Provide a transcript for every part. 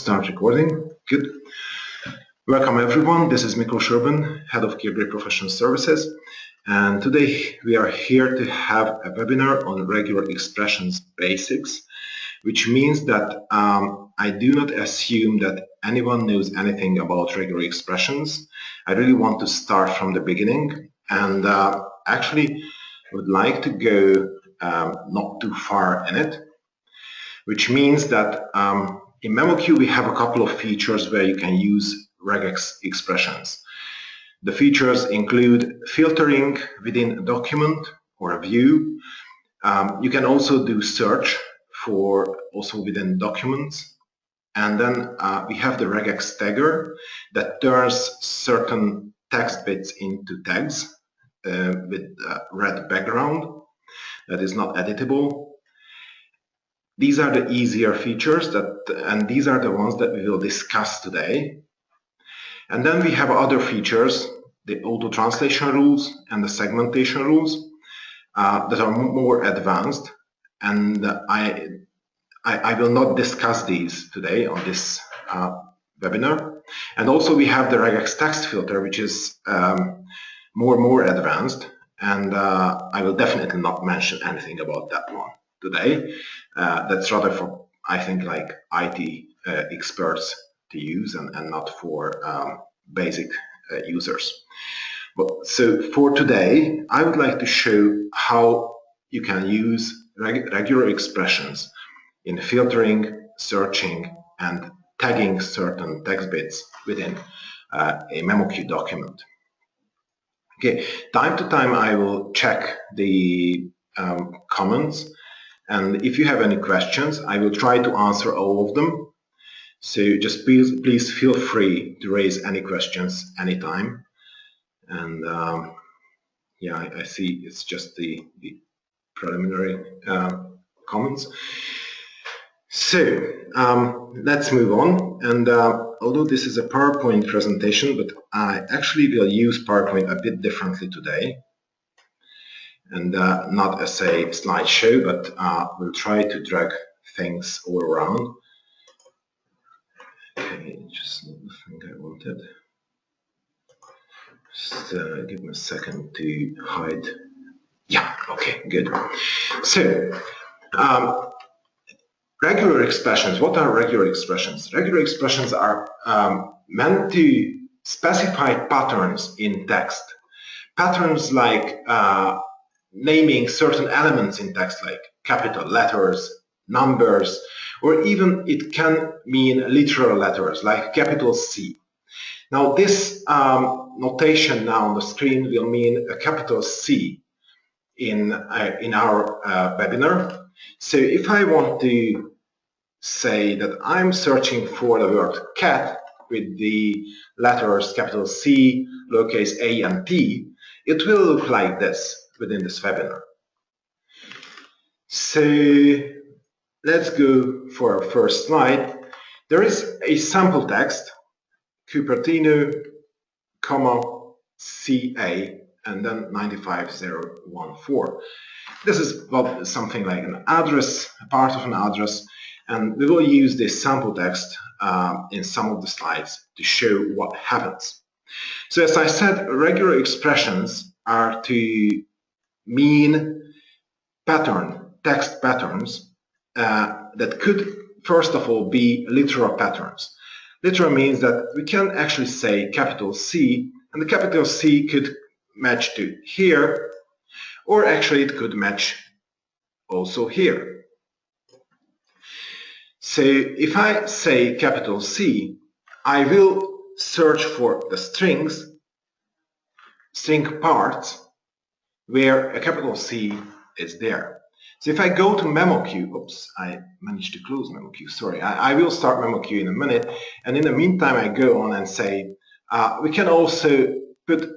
start recording. Good. Welcome everyone. This is Miklos Urban, Head of Gear Professional Services. And today we are here to have a webinar on regular expressions basics, which means that I do not assume that anyone knows anything about regular expressions. I really want to start from the beginning and actually would like to go not too far in it, which means that in memoQ we have a couple of features where you can use regex expressions. The features include filtering within a document or a view. You can also do search for also within documents. And then we have the regex tagger that turns certain text bits into tags with a red background that is not editable. These are the easier features and these are the ones that we will discuss today. And then we have other features, the auto translation rules and the segmentation rules that are more advanced. And I will not discuss these today on this webinar. And also we have the regex text filter, which is more advanced. And I will definitely not mention anything about that one today. That's rather for, I think, like IT experts to use and not for basic users. But so for today, I would like to show how you can use regular expressions in filtering, searching, and tagging certain text bits within a memoQ document. Okay, time to time I will check the comments, and if you have any questions, I will try to answer all of them. So just please feel free to raise any questions anytime. And yeah, I see it's just the preliminary comments. So let's move on. And although this is a PowerPoint presentation, but I actually will use PowerPoint a bit differently today. And not as a slideshow, but we'll try to drag things all around. Okay, just not the thing I wanted. Just give me a second to hide. Yeah, okay, good. So, regular expressions. What are regular expressions? Regular expressions are meant to specify patterns in text. Patterns like naming certain elements in text, like capital letters, numbers, or even it can mean literal letters like capital C. Now this notation now on the screen will mean a capital C in our webinar. So if I want to say that I'm searching for the word cat with the letters capital C, lowercase a and t, it will look like this within this webinar. So let's go for our first slide. There is a sample text, Cupertino, CA, and then 95014. This is something like an address, a part of an address, and we will use this sample text in some of the slides to show what happens. So as I said, regular expressions are to mean text patterns that could, first of all, be literal patterns. Literal means that we can actually say capital C, and the capital C could match to here, or actually it could match also here. So if I say capital C, I will search for the string parts where a capital C is there. So if I go to memoQ, oops, I managed to close memoQ, sorry, I will start memoQ in a minute, and in the meantime I go on and say we can also put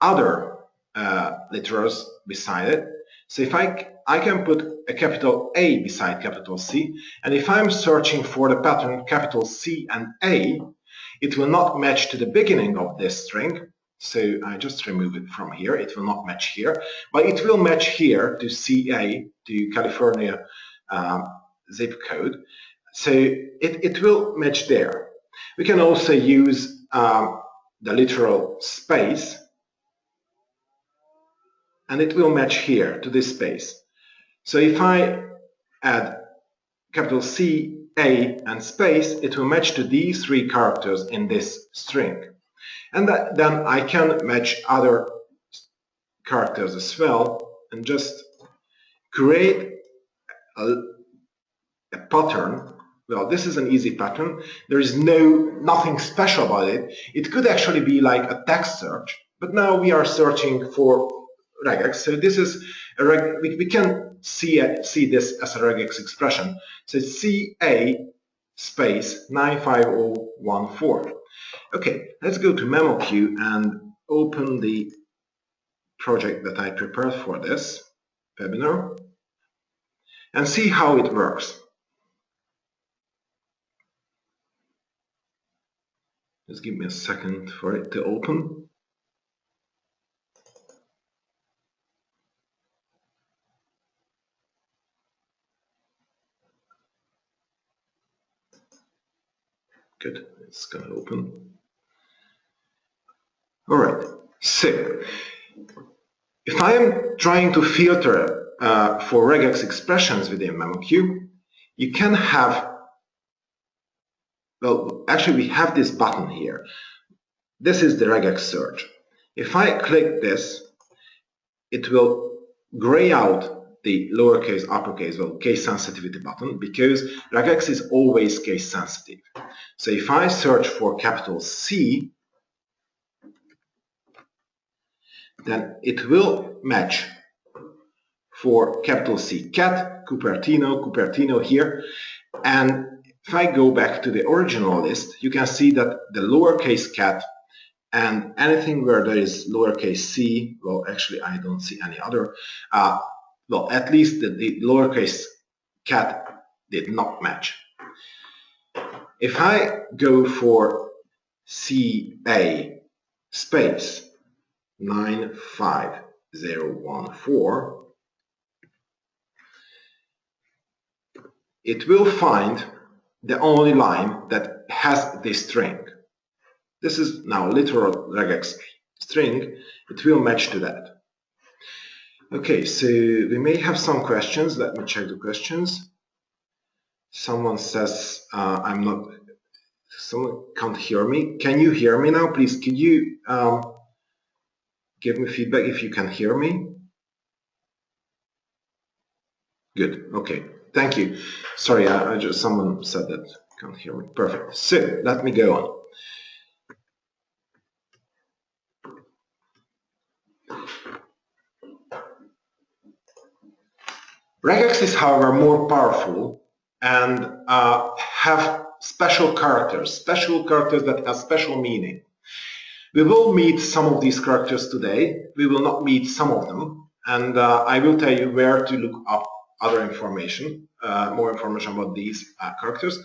other literals beside it. So if I can put a capital A beside capital C, and if I'm searching for the pattern capital C and A, it will not match to the beginning of this string. So I just remove it from here. It will not match here, but it will match here to CA, to California zip code. So it will match there. We can also use the literal space, and it will match here to this space. So if I add capital C, A, and space, it will match to these three characters in this string. And then I can match other characters as well and just create a pattern. Well, this is an easy pattern. There is nothing special about it. It could actually be like a text search, but now we are searching for regex. So this is we can see this as a regex expression. So CA space 95014. Okay, let's go to memoQ and open the project that I prepared for this webinar and see how it works. Just give me a second for it to open. Good, it's going to open. All right, so if I am trying to filter for regex expressions within memoQ, you can have, well, actually we have this button here. This is the regex search. If I click this, it will gray out the lowercase, uppercase, well, case sensitivity button, because regex is always case sensitive. So if I search for capital C, then it will match for capital C, cat, Cupertino here. And if I go back to the original list, you can see that the lowercase cat and anything where there is lowercase c, well, actually I don't see any other, well, at least the lowercase cat did not match. If I go for CA space 95014, it will find the only line that has this string. This is now literal regex string. It will match to that. Okay, so we may have some questions. Let me check the questions. Someone says someone can't hear me. Can you hear me now? Please, could you give me feedback if you can hear me? Good, okay, thank you. Sorry, someone said that can't hear me. Perfect, so let me go on. Regex is, however, more powerful and have special characters that have special meaning. We will meet some of these characters today. We will not meet some of them, and I will tell you where to look up other information, more information about these characters.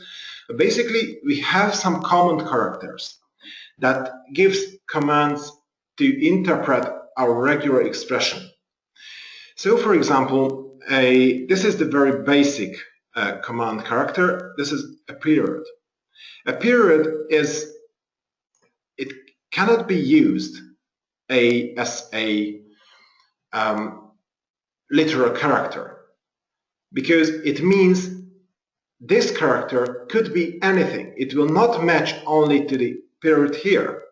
But basically, we have some common characters that gives commands to interpret our regular expression. So, for example, this is the very basic command character. This is a period. A period it cannot be used as a literal character, because it means this character could be anything. It will not match only to the period here,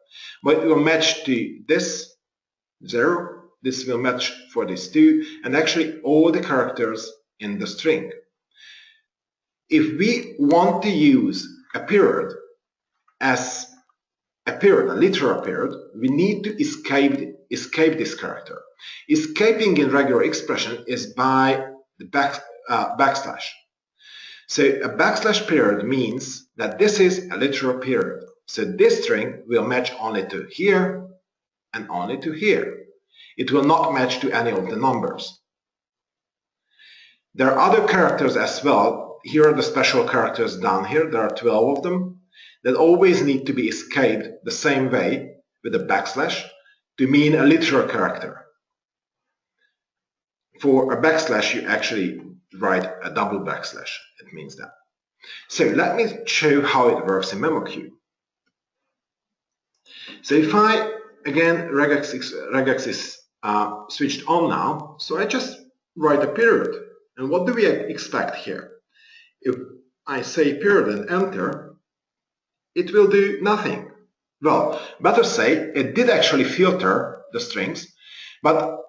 but it will match to this 0. This will match for this 2, and actually all the characters in the string. If we want to use a period as a literal period, we need to escape this character. Escaping in regular expression is by the backslash. So a backslash period means that this is a literal period. So this string will match only to here and only to here. It will not match to any of the numbers. There are other characters as well. Here are the special characters down here. There are 12 of them that always need to be escaped the same way with a backslash to mean a literal character. For a backslash, you actually write a double backslash. It means that. So let me show how it works in memoQ. So if I, again, regex is switched on now, so I just write a period. And what do we expect here? If I say period and enter, it will do nothing. Well, better say it did actually filter the strings, but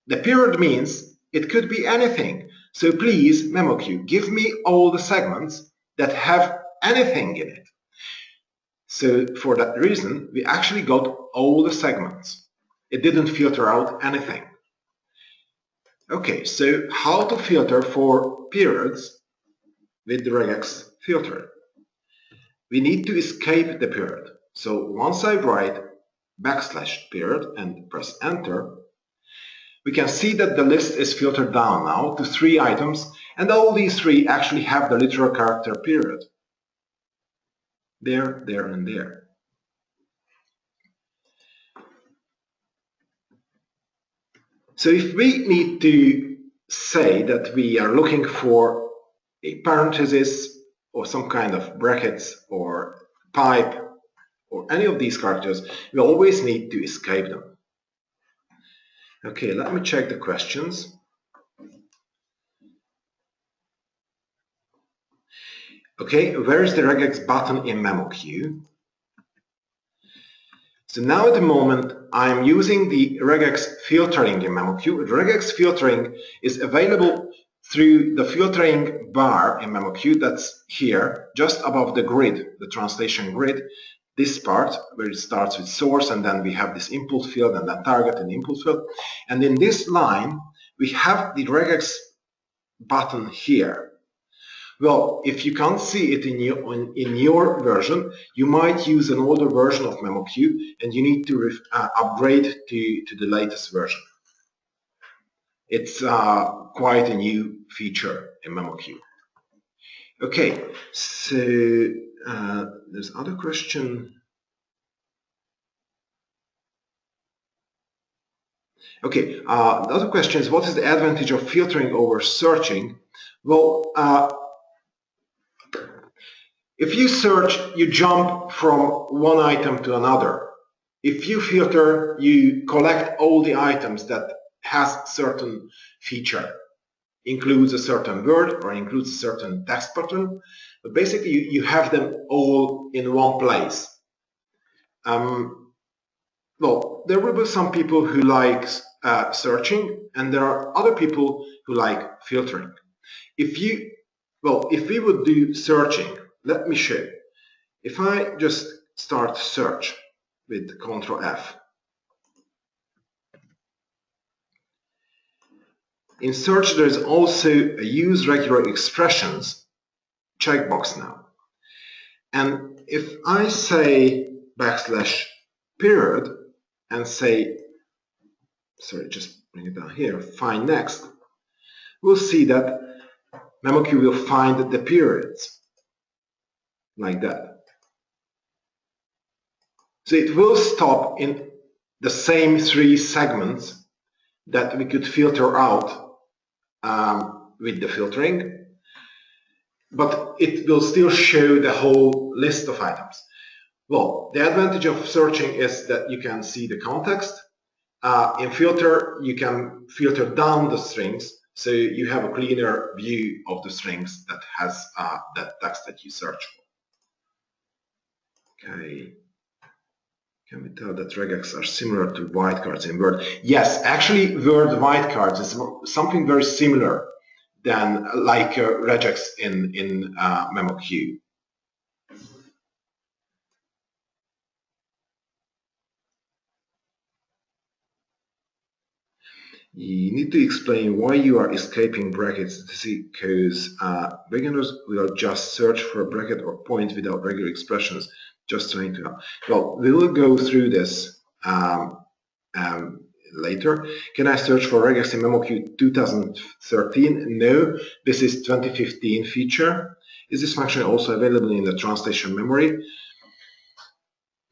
the period means it could be anything. So please, memoQ, give me all the segments that have anything in it. So for that reason, we actually got all the segments. It didn't filter out anything. Okay, so how to filter for periods with the regex filter? We need to escape the period. So once I write \period and press enter, we can see that the list is filtered down now to 3 items, and all these 3 actually have the literal character period. There, there, and there. So if we need to say that we are looking for a parenthesis or some kind of brackets or pipe or any of these characters, we always need to escape them. Okay, let me check the questions. Okay, where is the regex button in memoQ? So now at the moment, I'm using the regex filtering in memoQ. The regex filtering is available through the filtering bar in memoQ that's here, just above the grid, the translation grid. This part where it starts with source, and then we have this input field, and then target and input field. And in this line, we have the regex button here. Well, if you can't see it in your version, you might use an older version of memoQ, and you need to upgrade to the latest version. It's quite a new feature in memoQ. Okay, so there's another question. Okay, the other question is, what is the advantage of filtering over searching? Well, if you search, you jump from one item to another. If you filter, you collect all the items that has certain feature, includes a certain word or includes a certain text pattern, but basically you have them all in one place. Well, there will be some people who like searching, and there are other people who like filtering. If we would do searching, let me show. If I just start search with Ctrl F. In search, there is also a use regular expressions checkbox now. And if I say \period and say, sorry, just bring it down here, find next, we'll see that memoQ will find the periods like that. So it will stop in the same 3 segments that we could filter out with the filtering, but it will still show the whole list of items. Well, the advantage of searching is that you can see the context. In filter, you can filter down the strings, so you have a cleaner view of the strings that has that text that you search for. Okay. Can we tell that regex are similar to wildcards in Word? Yes, actually, Word wildcards is something very similar than like regex in memoQ. You need to explain why you are escaping brackets, because beginners will just search for a bracket or point without regular expressions, just trying to help. Well, we will go through this later. Can I search for regex in memoQ 2013? No, this is 2015 feature. Is this function also available in the translation memory?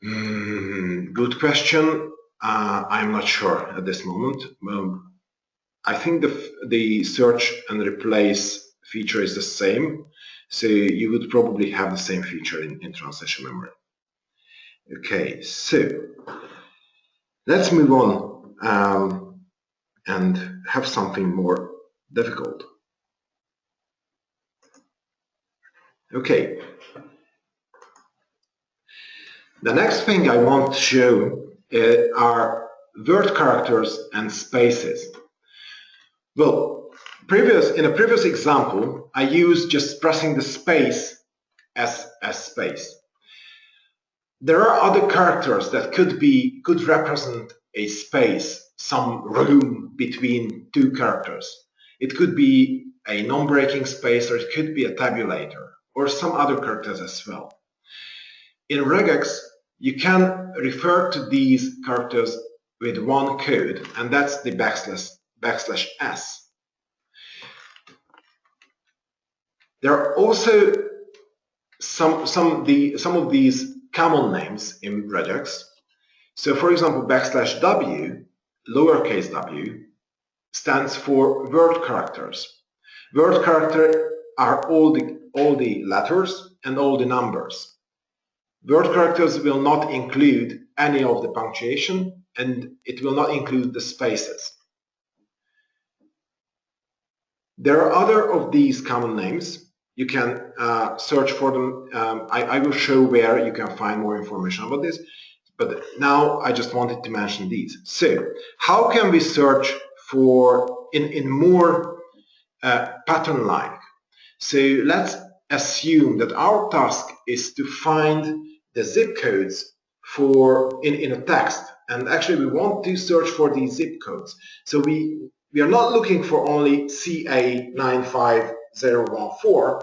Good question. I'm not sure at this moment. I think the search and replace feature is the same. So you would probably have the same feature in transition memory. Okay, so let's move on and have something more difficult. Okay, the next thing I want to show are word characters and spaces. Well, in a previous example, I used just pressing the space as space. There are other characters that could represent a space, some room between two characters. It could be a non-breaking space, or it could be a tabulator, or some other characters as well. In Regex, you can refer to these characters with one code, and that's the \s. There are also some of these common names in Regex. So, for example, \w, lowercase w, stands for word characters. Word character are all the letters and all the numbers. Word characters will not include any of the punctuation, and it will not include the spaces. There are other of these common names. You can search for them. I will show where you can find more information about this, but now I just wanted to mention these. So, how can we search for in more pattern-like? So let's assume that our task is to find the zip codes in a text, and actually we want to search for these zip codes. So we are not looking for only CA95014,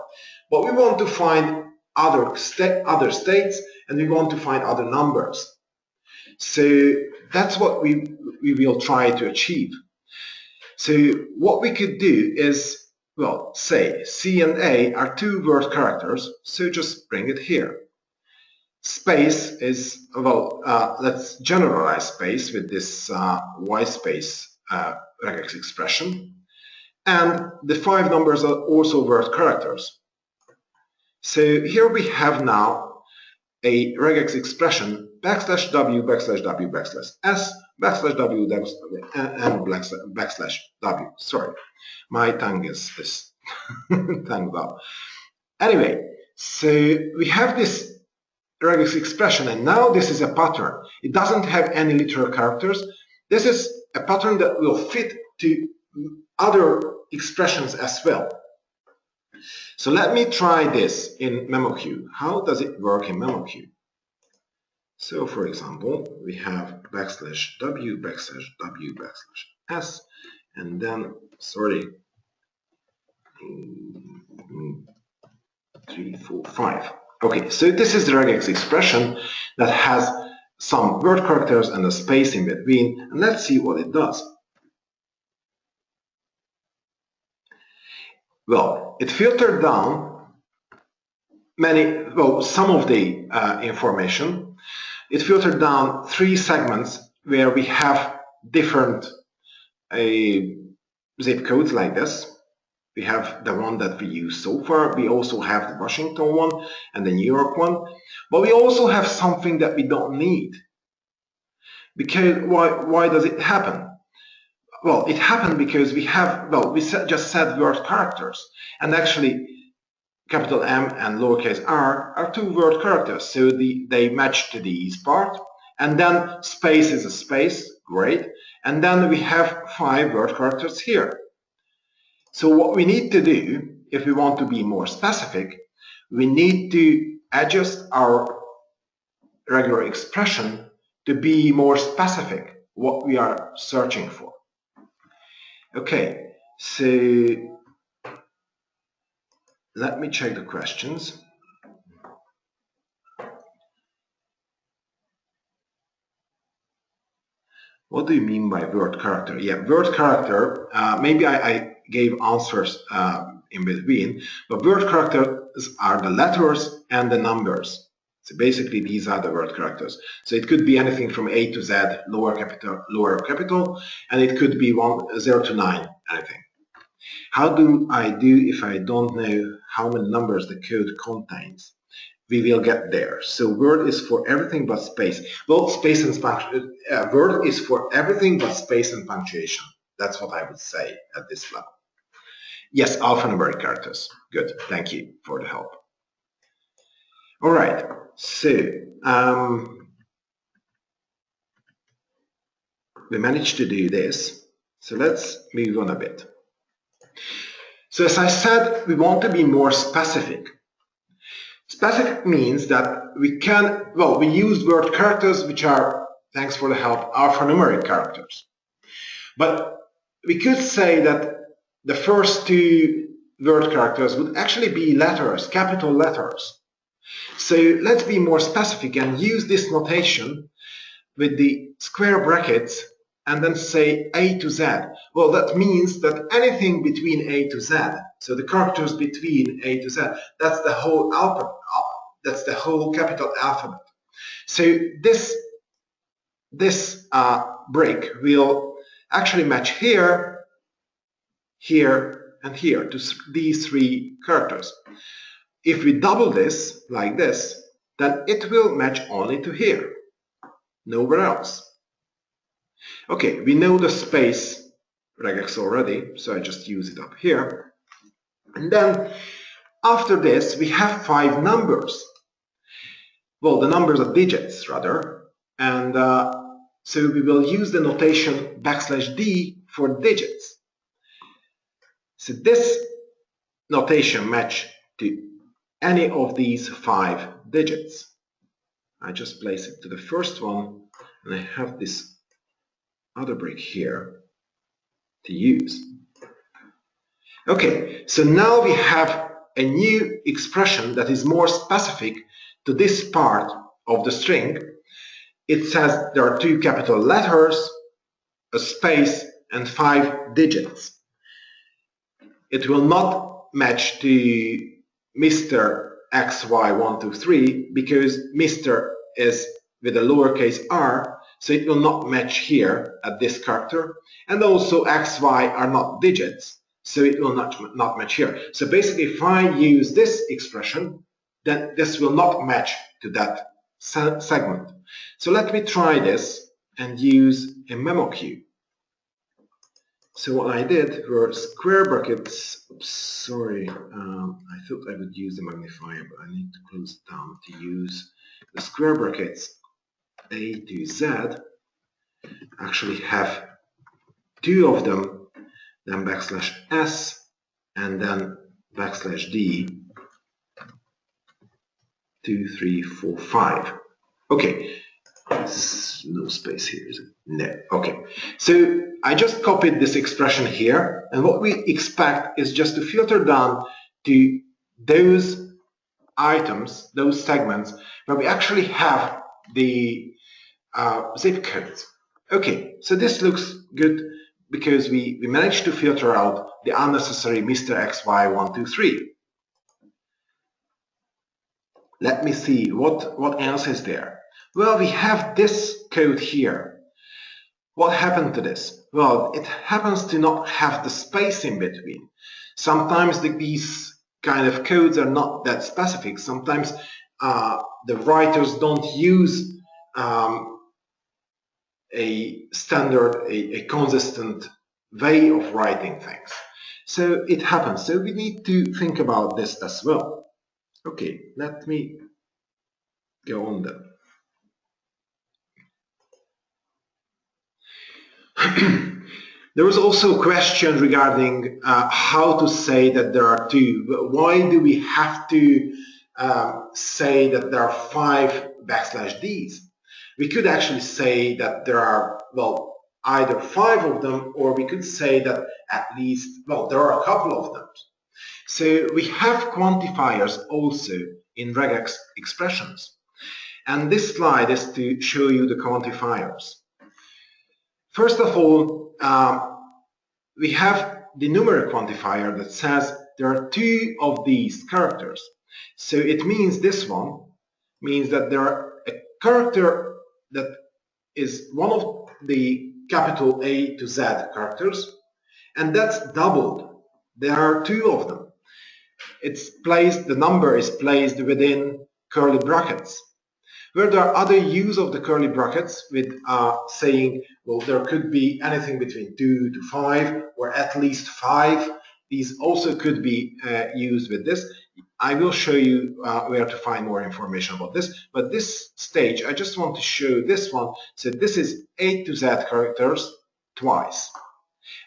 but we want to find other states, and we want to find other numbers. So that's what we will try to achieve. So what we could do is, well, say C and A are two word characters, so just bring it here. Space is, well, let's generalize space with this white space regex expression. And the 5 numbers are also word characters. So here we have now a regex expression \w, \w, \s, \w, and \w. Sorry, my tongue is tangled up. Anyway, so we have this regex expression, and now this is a pattern. It doesn't have any literal characters. This is a pattern that will fit to other expressions as well. So let me try this in memoQ. How does it work in memoQ? So, for example, we have \w, \w, \s, and then, sorry, 3, 4, 5. Okay, so this is the regex expression that has some word characters and a space in between, and let's see what it does. Well, it filtered down some of the information. It filtered down 3 segments where we have different zip codes like this. We have the one that we use so far. We also have the Washington one and the New York one. But we also have something that we don't need. Because why does it happen? Well, it happened because we just said word characters. And actually, capital M and lowercase r are 2 word characters. So they match to these part. And then space is a space, great. And then we have 5 word characters here. So what we need to do, if we want to be more specific, we need to adjust our regular expression to be more specific, what we are searching for. Okay, so let me check the questions. What do you mean by word character? Yeah, word character, maybe I gave answers in between, but word characters are the letters and the numbers. So basically these are the word characters. So it could be anything from A to Z, lower capital, and it could be 0 to 9, anything. How do I do if I don't know how many numbers the code contains? We will get there. So word is for everything but space. Well, space and word is for everything but space and punctuation. That's what I would say at this level. Yes, alphanumeric characters. Good. Thank you for the help. All right. So we managed to do this. So let's move on a bit. So as I said, we want to be more specific. Specific means that we use word characters which are, thanks for the help, alphanumeric characters. But we could say that the first two word characters would actually be letters, capital letters. So let's be more specific and use this notation with the square brackets and then say A to Z. Well, that means that anything between A to Z, so the characters between A to Z, that's the whole alphabet, that's the whole capital alphabet. So this break will actually match here, here, and here to these three characters. If we double this like this, then it will match only to here, nowhere else. Okay, we know the space regex already, so I just use it up here. And then after this, we have 5 numbers. Well, the numbers are digits, rather. And so we will use the notation \d for digits. So this notation match to any of these 5 digits. I just place it to the first one, and I have this other brick here to use. Okay, so now we have a new expression that is more specific to this part of the string. It says there are 2 capital letters, a space, and 5 digits. It will not match to Mr. XY123 because Mr. is with a lowercase r, so it will not match here at this character. And also XY are not digits, so it will not match here. So basically, if I use this expression, then this will not match to that segment. So let me try this and use a memoQ. So what I did were square brackets. Oops, sorry, I thought I would use the magnifier, but I need to close it down to use the square brackets A to Z. Actually have 2 of them, then \s, and then \d, 2, 3, 4, 5. Okay, no space here, is it? No. Okay, so I just copied this expression here, and what we expect is just to filter down to those items, those segments, where we actually have the zip codes. Okay, so this looks good because we managed to filter out the unnecessary Mr. XY123. Let me see what else is there. Well, we have this code here. What happened to this? Well, it happens to not have the space in between. Sometimes these kind of codes are not that specific. Sometimes the writers don't use a standard, a consistent way of writing things. So it happens. So we need to think about this as well. Okay, let me go on then. There was also a question regarding how to say that there are 2. Why do we have to say that there are 5 \ds? We could actually say that there are, well, either 5 of them, or we could say that at least, well, there are a couple of them. So we have quantifiers also in regex expressions. And this slide is to show you the quantifiers. First of all, we have the numeric quantifier that says there are 2 of these characters. So it means this one means that there are a character that is one of the capital A to Z characters, and that's doubled There are two of them. The number is placed within curly brackets. Where there are other use of the curly brackets with saying, well, there could be anything between 2 to 5 or at least 5. These also could be used with this. I will show you where to find more information about this. But this stage, I just want to show this one. So this is A to Z characters twice.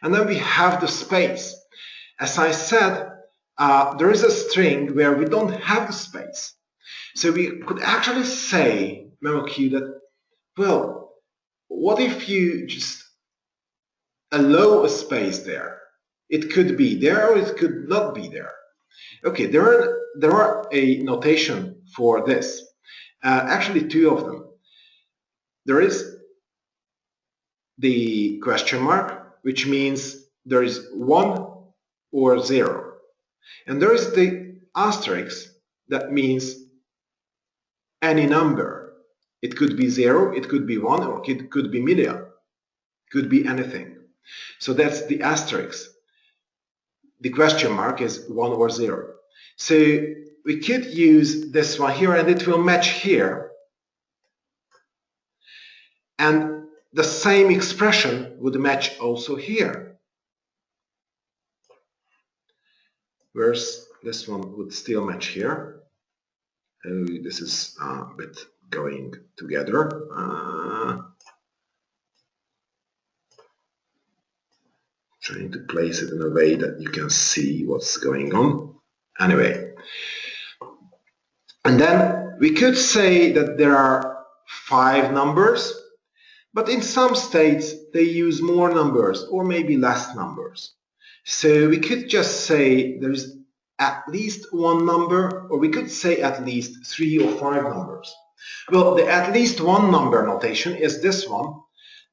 And then we have the space. As I said, there is a string where we don't have the space. So we could actually say, memoQ, that, well, what if you just allow a space there? It could be there or it could not be there. Okay, there are a notation for this. Actually, two of them. There is the question mark, which means there is 1 or 0. And there is the asterisk, that means any number. It could be 0, it could be 1, or it could be million. It could be anything. So that's the asterisk. The question mark is 1 or 0. So we could use this one here, and it will match here. And the same expression would match also here. Whereas this one would still match here. This is a bit going together. Trying to place it in a way that you can see what's going on. Anyway, and then we could say that there are 5 numbers, but in some states they use more numbers or maybe less numbers. So we could just say there's at least 1 number, or we could say at least 3 or 5 numbers. Well, the at least 1 number notation is this one,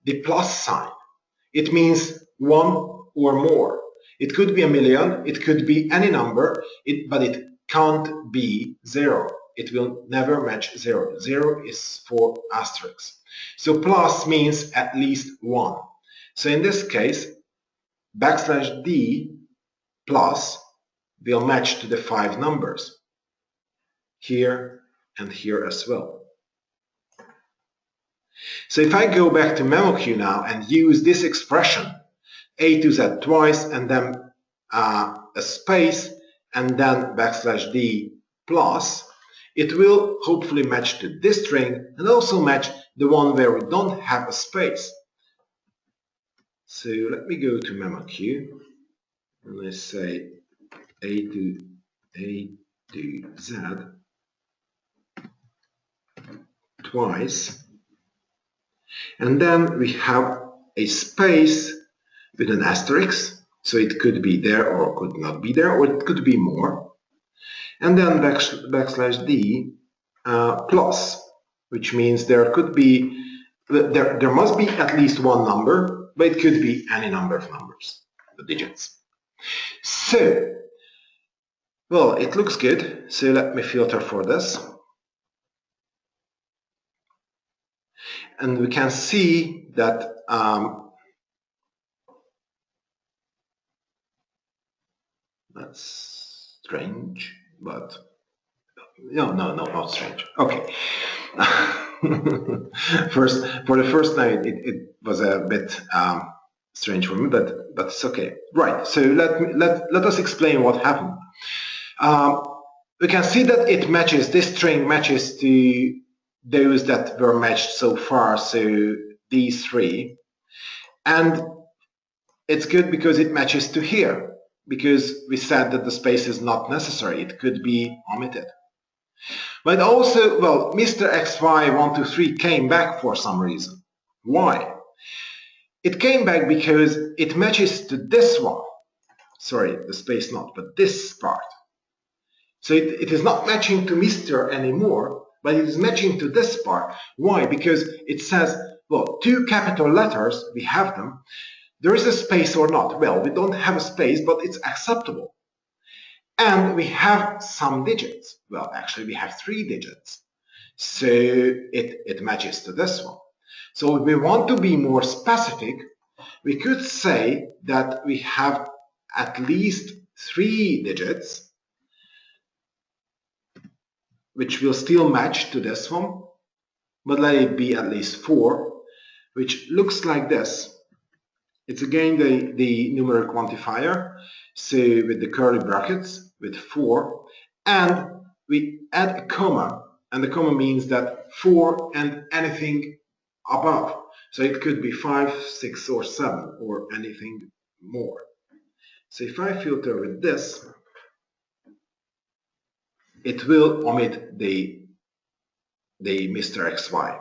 the plus sign. It means 1 or more. It could be a million, it could be any number, but it can't be 0. It will never match 0. 0 is for asterisks. So plus means at least 1. So in this case, \d plus will match to the 5 numbers, here and here as well. So if I go back to memoQ now and use this expression, A to Z twice, and then a space, and then \d plus, it will hopefully match to this string and also match the one where we don't have a space. So let me go to memoQ and I say A to Z twice, and then we have a space with an asterisk, so it could be there or could not be there, or it could be more, and then \d plus, which means there could be there must be at least 1 number, but it could be any number of numbers, the digits. So, well, it looks good, so let me filter for this. And we can see that that's strange, but no, not strange. Okay. For the first time, it was a bit strange for me, but it's okay. Right. So let us explain what happened. We can see that it matches. This string matches to those that were matched so far. So these 3, and it's good because it matches to here, because we said that the space is not necessary. It could be omitted. But also, well, Mr. XY123 came back for some reason. Why? It came back because it matches to this one. Sorry, the space not, but this part. So it is not matching to Mr. anymore, but it is matching to this part. Why? Because it says, well, 2 capital letters, we have them. There is a space or not. Well, we don't have a space, but it's acceptable. And we have some digits. Well, actually, we have 3 digits. So it matches to this one. So if we want to be more specific, we could say that we have at least 3 digits, which will still match to this one, but let it be at least 4, which looks like this. It's again the numeric quantifier, so with the curly brackets, with 4, and we add a comma, and the comma means that 4 and anything above. So it could be 5, 6, or 7, or anything more. So if I filter with this, it will omit the Mr. XY.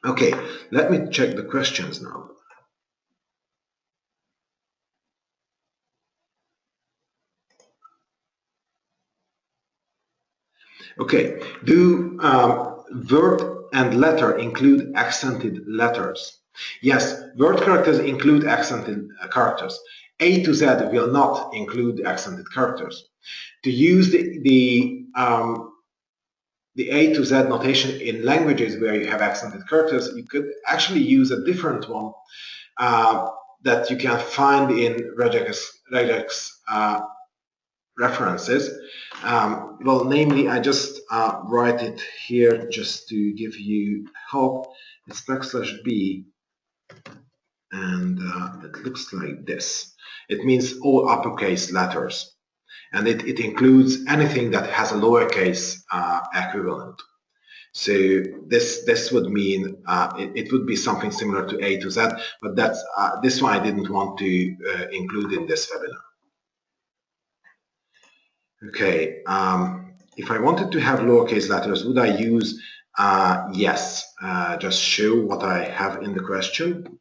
Okay, let me check the questions now. Okay, do word and letter include accented letters? Yes, word characters include accented characters. A to Z will not include accented characters. To use the A to Z notation in languages where you have accented characters, you could actually use a different one that you can find in Regex references. Well, namely, I just write it here just to give you help. It's \b, and it looks like this. It means all uppercase letters, and it includes anything that has a lowercase equivalent. So this would mean it would be something similar to A to Z, but that's this one I didn't want to include in this webinar. Okay, if I wanted to have lowercase letters, would I use yes? Just show what I have in the question.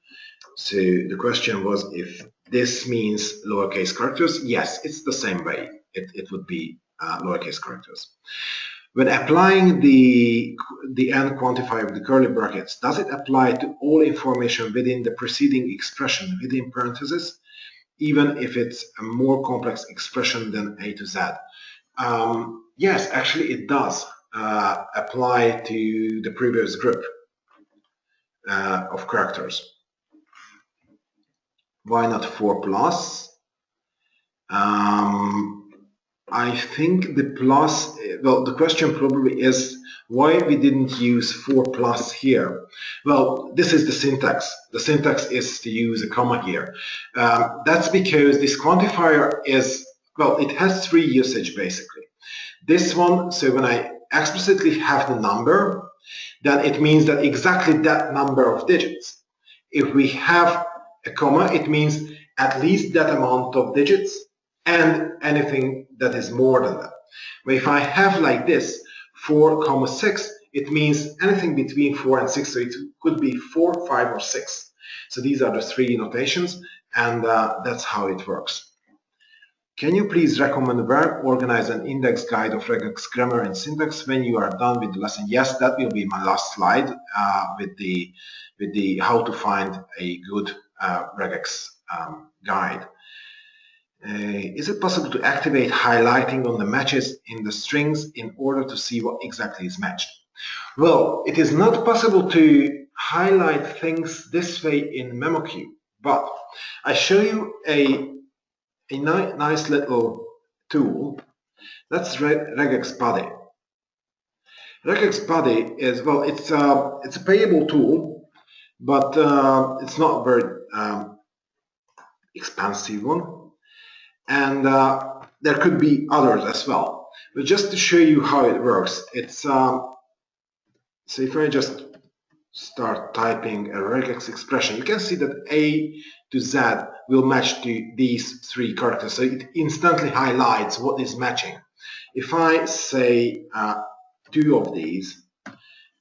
So the question was if this means lowercase characters. Yes, it's the same way. It would be lowercase characters. When applying the n quantifier with the curly brackets, does it apply to all information within the preceding expression within parentheses, even if it's a more complex expression than A to Z? Yes, actually it does apply to the previous group of characters. Why not 4 plus? I think the plus, well, the question probably is why we didn't use 4 plus here. Well, this is the syntax. The syntax is to use a comma here. That's because this quantifier is, well, it has 3 usage basically. This one, so when I explicitly have the number, then it means that exactly that number of digits. If we have a comma, it means at least that amount of digits and anything that is more than that. But if I have like this 4, 6, it means anything between 4 and 6, so it could be 4, 5, or 6. So these are the 3 notations, and that's how it works. Can you please recommend where organize an index guide of regex grammar and syntax when you are done with the lesson? Yes, that will be my last slide with the how to find a good regex guide. Is it possible to activate highlighting on the matches in the strings in order to see what exactly is matched? Well, it is not possible to highlight things this way in memoQ, but I show you a nice little tool. That's Regex Body. Regex Body is, well, it's a payable tool, but it's not a very expensive one, and there could be others as well. But just to show you how it works, it's so if I just start typing a regex expression, you can see that A to Z will match to these 3 characters, so it instantly highlights what is matching. If I say 2 of these,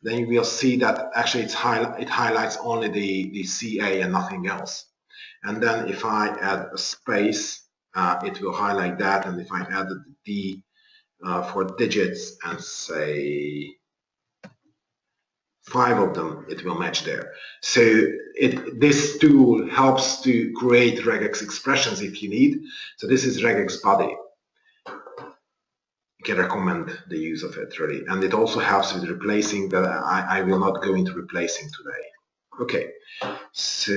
then you will see that actually it highlights only the CA and nothing else. And then if I add a space, it will highlight that, and if I add the D for digits and say 5 of them, it will match there. So this tool helps to create regex expressions if you need. So this is Regex Body. You can recommend the use of it really, and it also helps with replacing, but I will not go into replacing today. Okay, so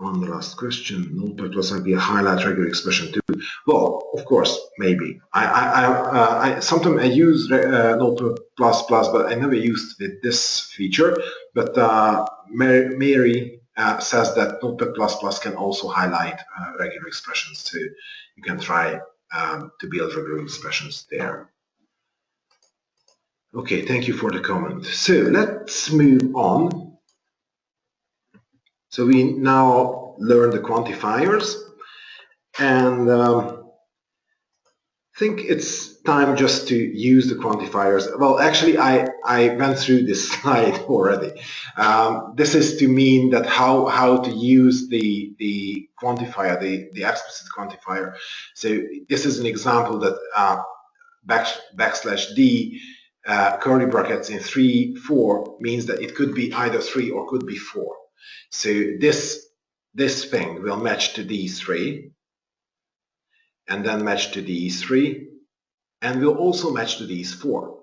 on the last question, Notepad plus will be a highlight regular expression too. Well, of course, maybe. Sometimes I use Notepad plus plus, but I never used with this feature. But Mary says that Notepad plus plus can also highlight regular expressions, so you can try to build regular expressions there. Okay, thank you for the comment. So let's move on. So we now learn the quantifiers, and I think it's time just to use the quantifiers. Well, actually, I went through this slide already. This is to mean that how to use the quantifier, the explicit quantifier. So this is an example that \d curly brackets in 3, 4 means that it could be either 3 or could be 4. So this thing will match to these 3, and then match to these 3, and will also match to these 4.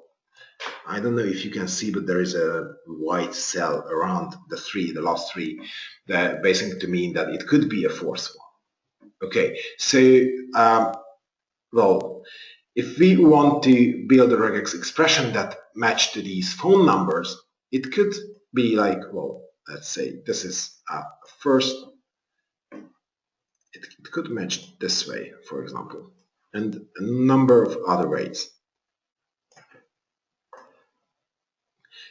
I don't know if you can see, but there is a white cell around the 3, the last 3, that basically to mean that it could be a 4th one. Okay, so well, if we want to build a regex expression that match to these phone numbers, it could be like, well, let's say this is first, it could match this way, for example, and a number of other ways.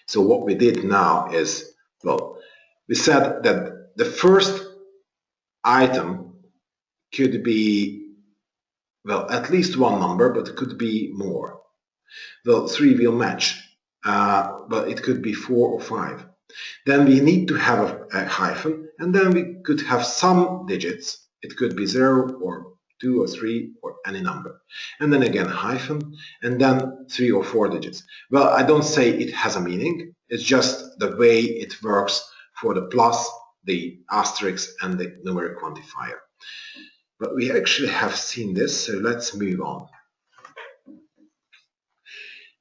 So what we did now is, well, we said that the first item could be, well, at least one number, but it could be more. Well, 3 will match, but it could be 4 or 5. Then we need to have a hyphen, and then we could have some digits. It could be 0 or 2 or 3 or any number. And then again hyphen, and then 3 or 4 digits. Well, I don't say it has a meaning. It's just the way it works for the plus, the asterisk, and the numeric quantifier. But we actually have seen this, so let's move on.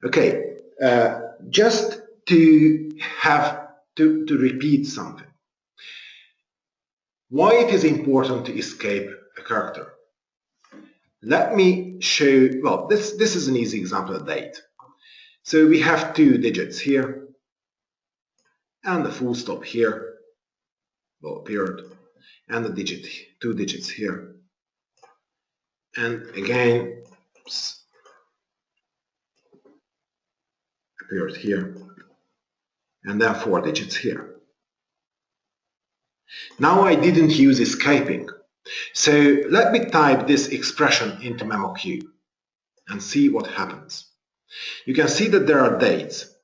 Okay, just to have to repeat something. Why it is important to escape a character? Let me show, well, this is an easy example of date. So we have 2 digits here, and a full stop here, well, period, and a digit, 2 digits here. And again, a period here, and then 4 digits here. Now I didn't use escaping. So let me type this expression into memoQ and see what happens. You can see that there are dates.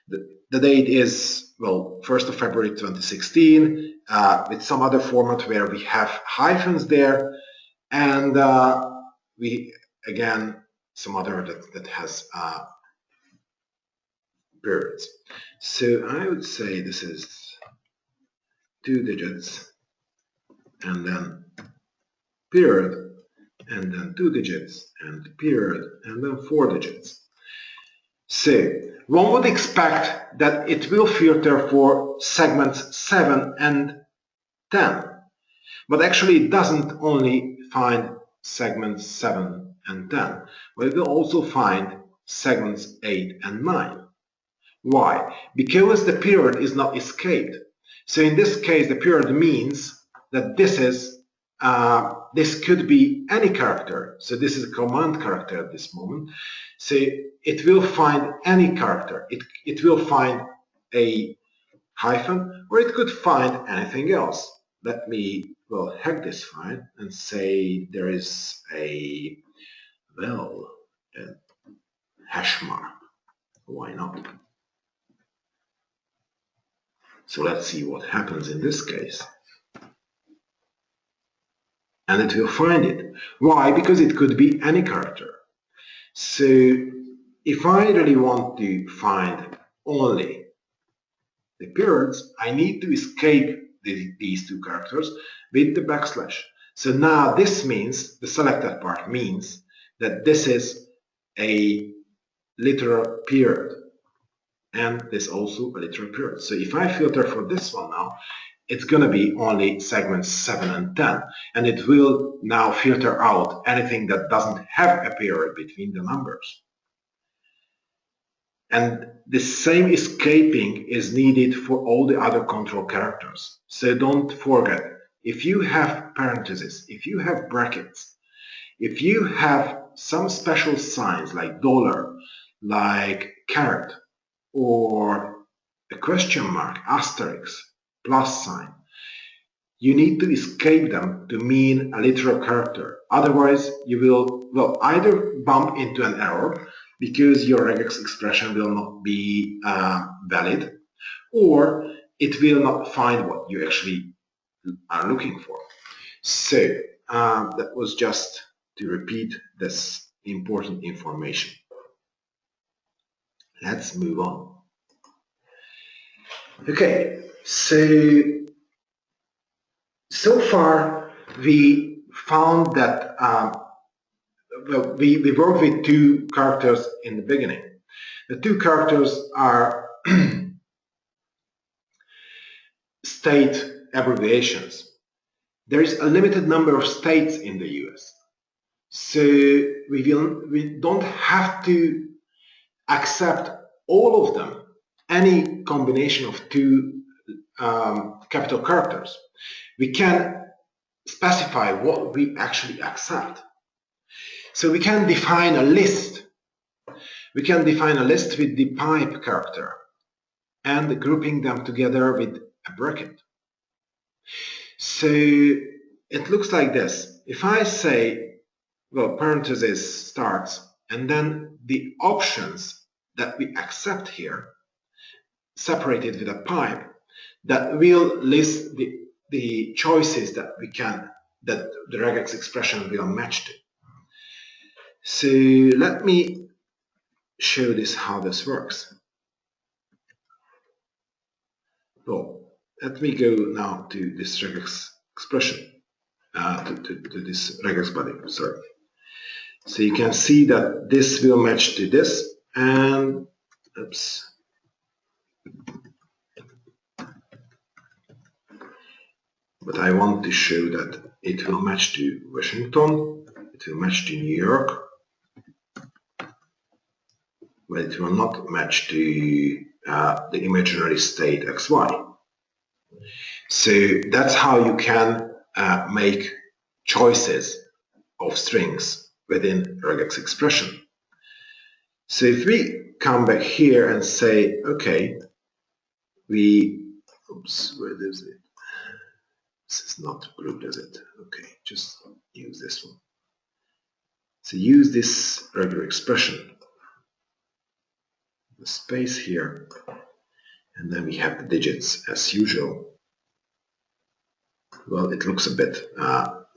The date is, well, 1st of February 2016, with some other format where we have hyphens there, and we, again, some other that has periods. So I would say this is 2 digits, and then period, and then 2 digits, and period, and then 4 digits. So one would expect that it will filter for segments 7 and 10, but actually it doesn't only find segments 7 and 10, but it will also find segments 8 and 9. Why? Because the period is not escaped. So in this case, the period means that this could be any character. So this is a command character at this moment. So it will find any character. It will find a hyphen, or it could find anything else. Let me, well, hack this file and say there is a, well, a hash mark. Why not? So let's see what happens in this case. And it will find it. Why? Because it could be any character. So if I really want to find only the periods, I need to escape these 2 characters with the backslash. So now this means, the selected part means, that this is a literal period, and this also a literal period. So if I filter for this one now, it's going to be only segments 7 and 10, and it will now filter out anything that doesn't have a period between the numbers. And the same escaping is needed for all the other control characters. So don't forget, if you have parentheses, if you have brackets, if you have some special signs like dollar, like caret, or a question mark, asterisk, plus sign, you need to escape them to mean a literal character. Otherwise, you will either bump into an error because your regex expression will not be valid, or it will not find what you actually are looking for. So that was just to repeat this important information. Let's move on. Okay, so far we found that well, we worked with two characters in the beginning. The two characters are state abbreviations. There is a limited number of states in the US, so we don't have to accept all of them, any combination of two capital characters. We can specify what we actually accept. So we can define a list. We can define a list with the pipe character and grouping them together with a bracket. So it looks like this. If I say, well, parenthesis starts, and then the options that we accept here, separated with a pipe, that will list the choices that we can, that the regex expression will match to. So let me show this how this works. Well, let me go now to this regex expression, to this regex body, sorry. So you can see that this will match to this, and oops. But I want to show that it will match to Washington, it will match to New York, but it will not match to the imaginary state XY. So that's how you can make choices of strings within regex expression. So if we come back here and say, okay, oops, where is it? This is not grouped, is it? Okay, just use this one. So use this regular expression, the space here, and then we have the digits as usual. Well, it looks a bit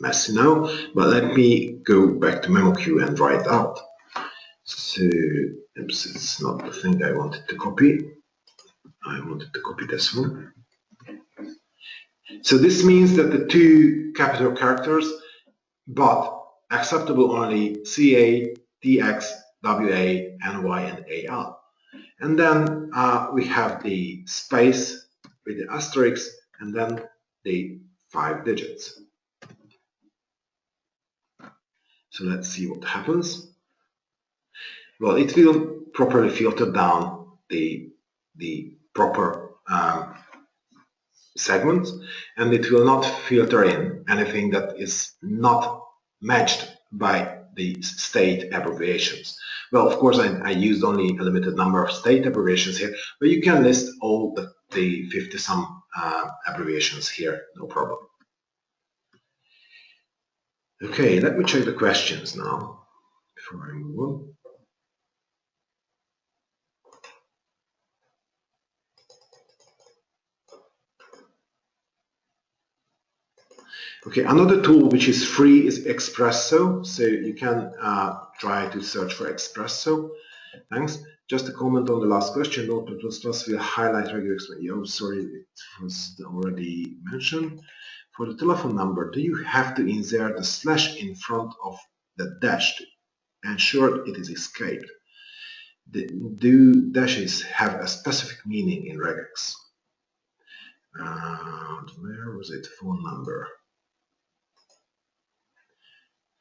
messy now, but let me go back to memoQ and write out. So, oops, it's not the thing I wanted to copy. I wanted to copy this one. So this means that the two capital characters, but acceptable only CA, TX, WA, NY, and AL. And then we have the space with the asterisk, and then the 5 digits. So let's see what happens. Well, it will properly filter down the proper segments, and it will not filter in anything that is not matched by the state abbreviations. Well, of course, I used only a limited number of state abbreviations here, but you can list all the 50-some abbreviations here, no problem. Okay, let me check the questions now before I move on. Okay, another tool which is free is Espresso, so you can try to search for Espresso. Thanks. Just a comment on the last question. Node++ will highlight regular expression. Oh, sorry, it was already mentioned. For the telephone number, do you have to insert the slash in front of the dash to ensure it is escaped? Do dashes have a specific meaning in regex? Where was it? Phone number.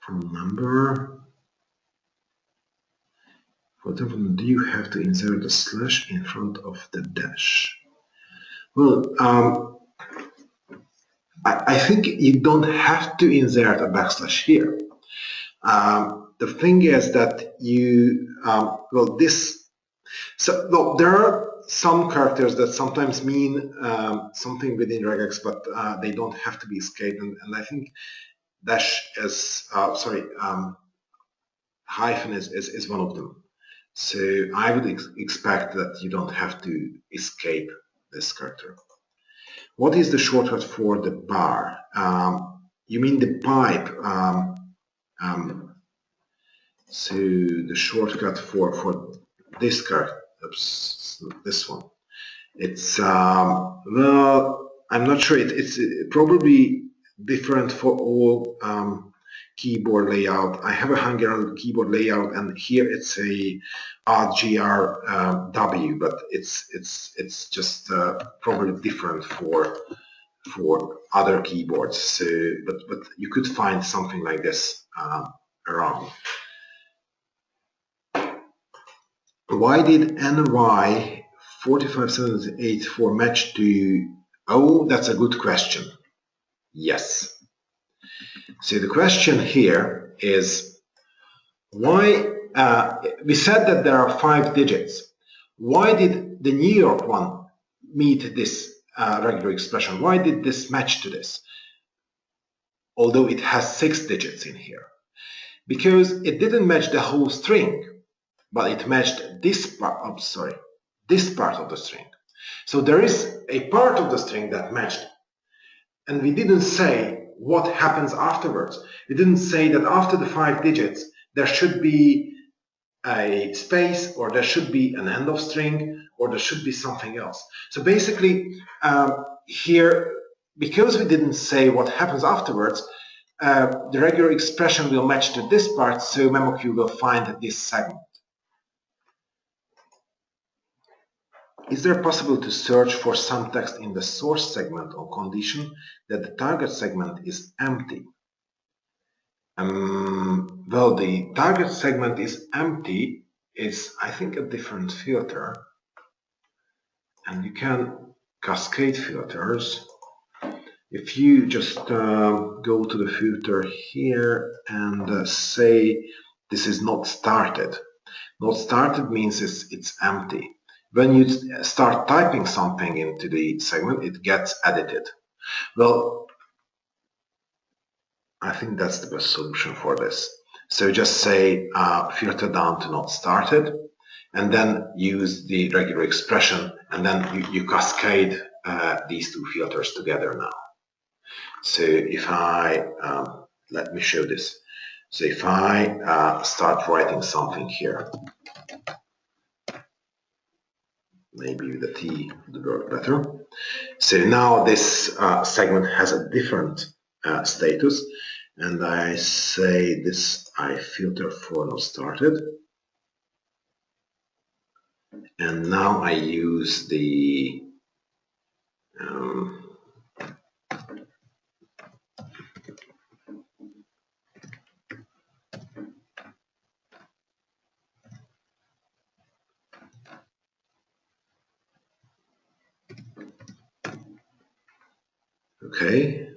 Phone number. For example, do you have to insert a slash in front of the dash? Well, I think you don't have to insert a backslash here. The thing is that you, well, this, so well, there are some characters that sometimes mean something within regex, but they don't have to be escaped, and I think dash is, hyphen is one of them. So I would expect that you don't have to escape this character. What is the shortcut for the bar? You mean the pipe? So the shortcut for this character, oops, this one. It's well, I'm not sure. It's probably different for all keyboard layout. I have a Hungarian keyboard layout, and here it's a RGRW, but it's just probably different for other keyboards. So, but you could find something like this around. Why did NY 45784 match to? Oh, that's a good question. Yes. So the question here is why we said that there are 5 digits. Why did the New York one meet this regular expression? Why did this match to this? Although it has 6 digits in here. Because it didn't match the whole string, but it matched this part, this part of the string. So there is a part of the string that matched. And we didn't say what happens afterwards. We didn't say that after the 5 digits, there should be a space, or there should be an end of string, or there should be something else. So basically, here, because we didn't say what happens afterwards, the regular expression will match to this part, so memoQ will find this segment. Is there possible to search for some text in the source segment on condition that the target segment is empty? Well, the target segment is empty is, I think, a different filter. And you can cascade filters. If you just go to the filter here and say this is not started. Not started means it's empty. When you start typing something into the segment, it gets edited. Well, I think that's the best solution for this. So just say filter down to not started, and then use the regular expression, and then you cascade these two filters together now. So if I, let me show this. So if I start writing something here, maybe with a T would work better. So now this segment has a different status, and I say this, I filter for not started, and now I use the okay.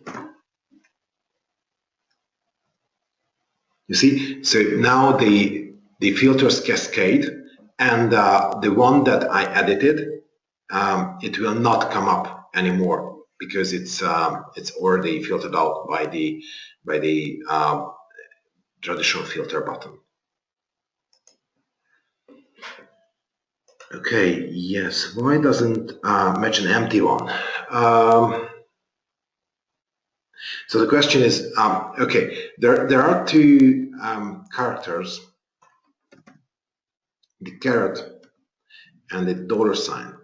You see, so now the filters cascade, and the one that I edited, it will not come up anymore because it's already filtered out by the traditional filter button. Okay, yes. Why doesn't match an empty one? So the question is, okay, there are two characters, the caret and the dollar sign.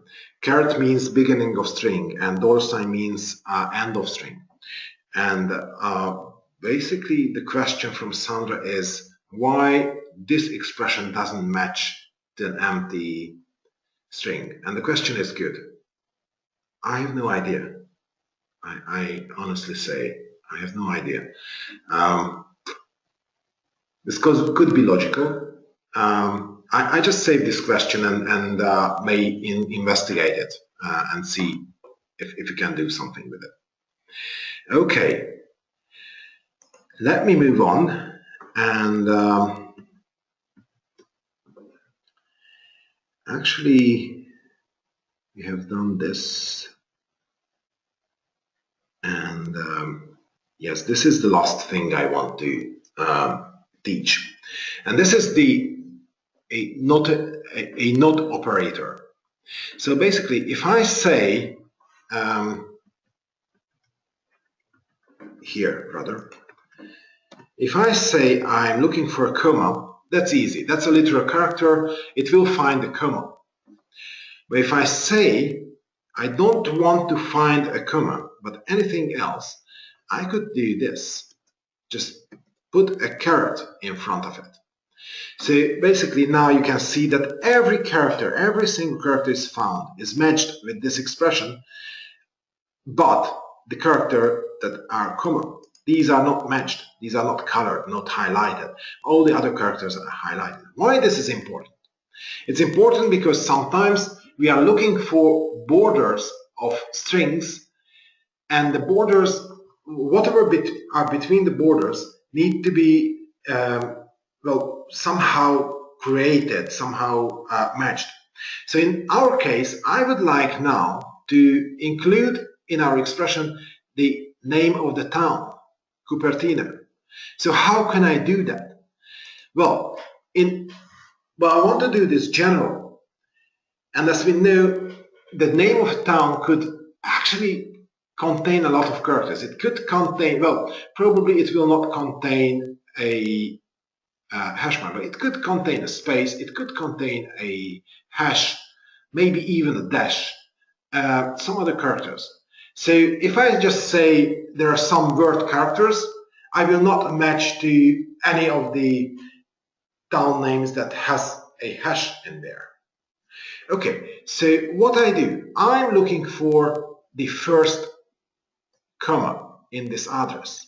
Caret means beginning of string, and dollar sign means end of string. And basically, the question from Sandra is why this expression doesn't match to an empty string. And the question is good. I have no idea. I honestly say I have no idea. This could be logical. I just save this question and may investigate it and see if you can do something with it. Okay, let me move on. And actually, we have done this. And yes, this is the last thing I want to teach. And this is a not operator. So basically, if I say here, rather, if I say I'm looking for a comma, that's easy. That's a literal character. It will find the comma. But if I say I don't want to find a comma, but anything else, I could do this. Just put a caret in front of it. So basically now you can see that every character, every single character is found, is matched with this expression, but the character that are common, these are not matched, these are not colored, not highlighted. All the other characters are highlighted. Why this is important? It's important because sometimes we are looking for borders of strings, and the borders, whatever are between the borders, need to be well, somehow created, somehow matched. So in our case, I would like now to include in our expression the name of the town, Cupertino. So how can I do that? Well, I want to do this general, and as we know, the name of a town could actually contain a lot of characters. It could contain, well, probably it will not contain a hash mark, but it could contain a space, it could contain a hash, maybe even a dash, some other characters. So if I just say there are some word characters, I will not match to any of the town names that has a hash in there. Okay, so what I do, I'm looking for the first comma in this address.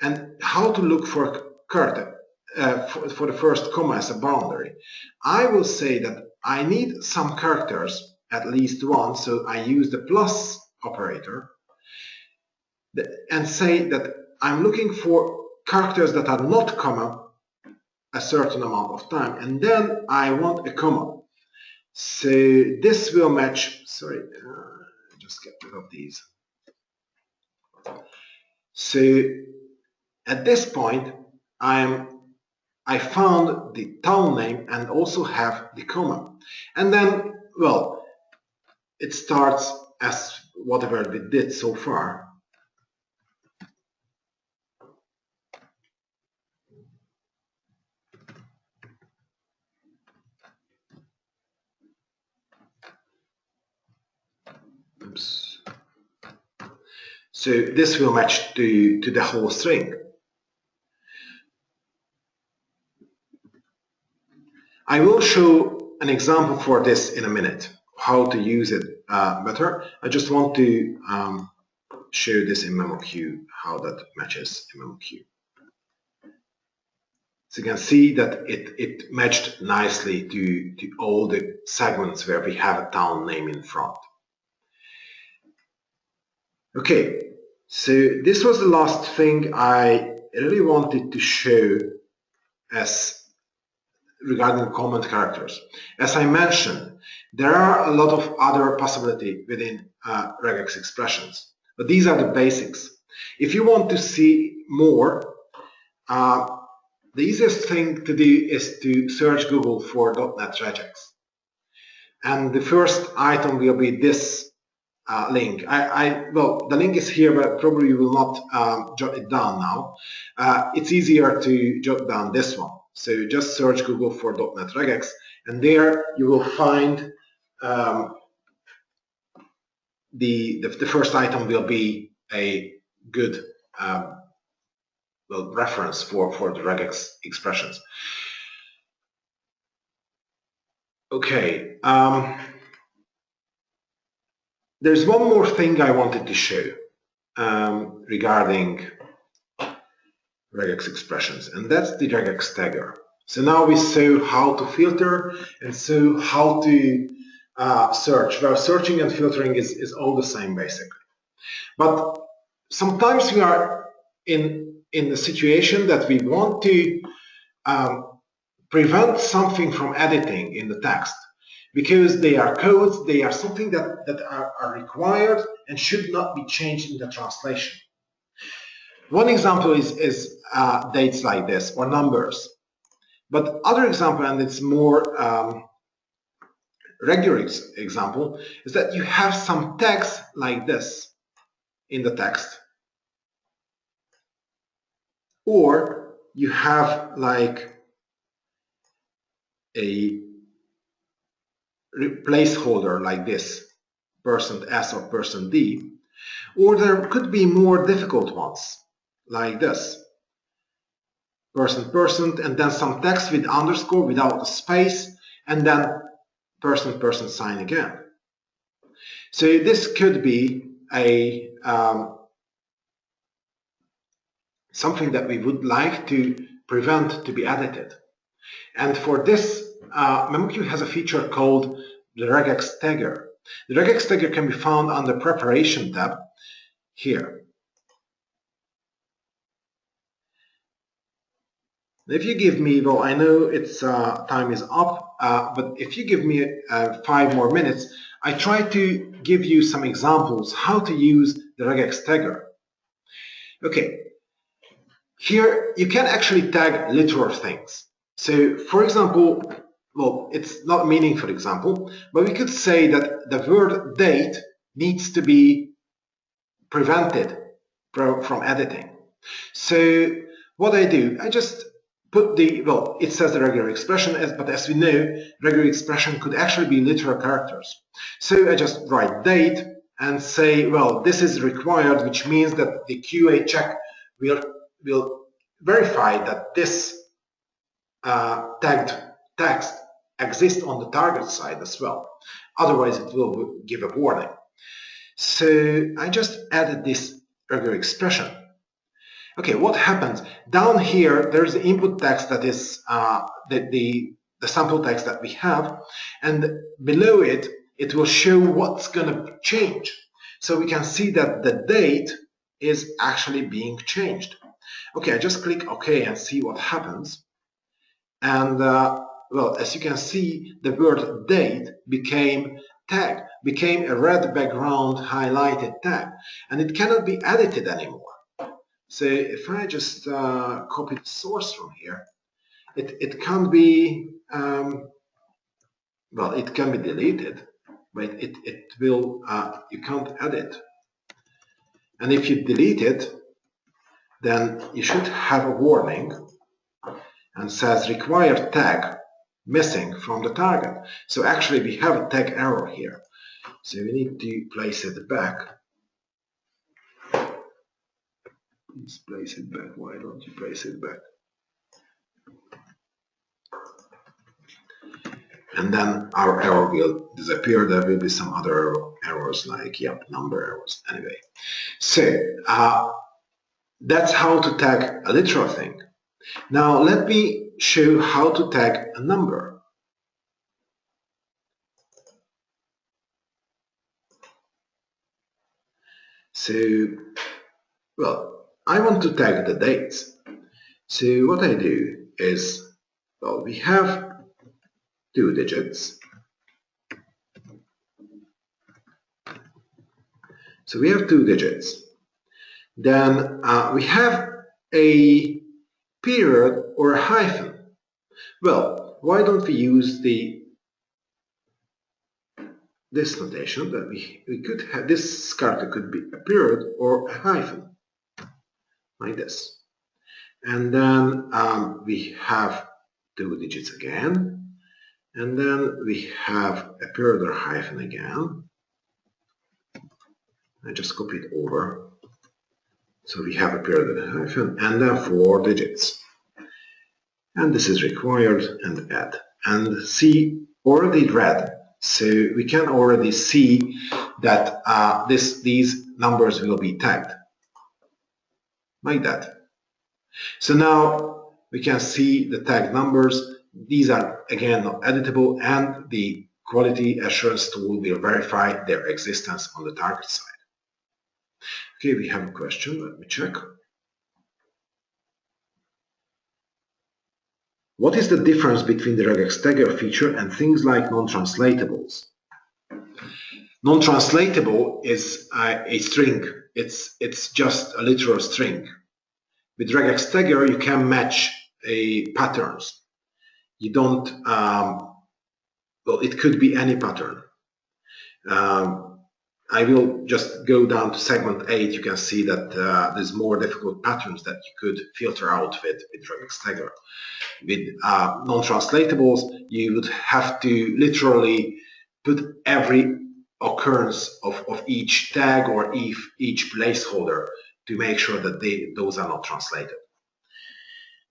And how to look for a character for the first comma as a boundary. I will say that I need some characters, at least one, so I use the plus operator and say that I'm looking for characters that are not comma a certain amount of time, and then I want a comma. So this will match, sorry, just get rid of these. So at this point, I found the town name and also have the comma. And then, well, it starts as whatever we did so far. Oops. So this will match to the whole string. I will show an example for this in a minute, how to use it better. I just want to show this in memoQ, how that matches in memoQ. So you can see that it matched nicely to all the segments where we have a town name in front. Okay, so this was the last thing I really wanted to show as regarding comment characters. As I mentioned, there are a lot of other possibilities within regex expressions, but these are the basics. If you want to see more, the easiest thing to do is to search Google for .NET Regex. And the first item will be this link. Well, the link is here, but probably you will not jot it down now. It's easier to jot down this one. So just search Google for .NET Regex, and there you will find the first item will be a good well, reference for the regex expressions. Okay, there's one more thing I wanted to show. regarding regex expressions, and that's the regex tagger. So now we saw how to filter and so how to search. Well, searching and filtering is all the same basically. But sometimes we are in the situation that we want to prevent something from editing in the text because they are codes, they are something that are required and should not be changed in the translation. One example is dates like this or numbers. But other example, and it's more regular example, is that you have some text like this in the text, or you have like a placeholder like this, %s or %d, or there could be more difficult ones like this, %, and then some text with underscore without a space, and then % sign again. So this could be a something that we would like to prevent to be edited. And for this, memoQ has a feature called the regex tagger. The regex tagger can be found under Preparation tab here. If you give me, well, I know it's time is up, but if you give me 5 more minutes, I try to give you some examples how to use the regex tagger. Okay, here you can actually tag literal things. So, for example, well, it's not meaningful example, but we could say that the word date needs to be prevented from editing. So what I do, I just put the, well, it says the regular expression, but as we know, regular expression could actually be literal characters. So I just write date and say, well, this is required, which means that the QA check will verify that this tagged text exists on the target side as well. Otherwise, it will give a warning. So I just added this regular expression. Okay, what happens? Down here, there's the input text that is the sample text that we have, and below it, it will show what's going to change. So we can see that the date is actually being changed. Okay, I just click OK and see what happens. And well, as you can see, the word date became tag, became a red background highlighted tag, and it cannot be edited anymore. So if I just copy the source from here, it can't be, well, it can be deleted, but it will, you can't edit. And if you delete it, then you should have a warning and says required tag missing from the target. So actually we have a tag error here. So we need to place it back. Let's place it back. Why don't you place it back? And then our error will disappear. There will be some other errors like, yep, number errors. Anyway, so that's how to tag a literal thing. Now let me show how to tag a number. So, well, I want to tag the dates. So what I do is, well, we have 2 digits. So we have 2 digits. Then we have a period or a hyphen. Well, why don't we use this notation that we could have, this character could be a period or a hyphen, like this. And then we have 2 digits again, and then we have a period or hyphen again. I just copy it over. So we have a period and a hyphen, and then 4 digits. And this is required, and add. And see, already red. So we can already see that these numbers will be tagged. like that. So now we can see the tag numbers. These are again not editable, and the quality assurance tool will verify their existence on the target side. Okay, we have a question. Let me check. What is the difference between the regex tagger feature and things like non-translatables? Non-translatable is a string. It's just a literal string. With regex tagger, you can match patterns. You don't. Well, it could be any pattern. I will just go down to segment 8. You can see that there's more difficult patterns that you could filter out with regex tagger. With non-translatables, you would have to literally put every occurrence of each tag or each placeholder to make sure that those are not translated.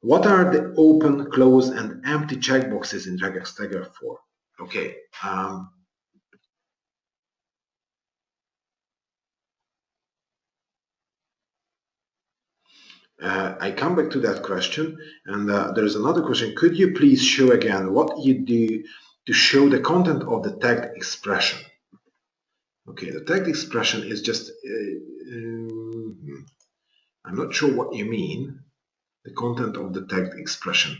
What are the open, close, and empty checkboxes in regex tagger for? Okay. I come back to that question, and there's another question. Could you please show again what you do to show the content of the tagged expression? Okay, the tagged expression is just, I'm not sure what you mean, the content of the tagged expression.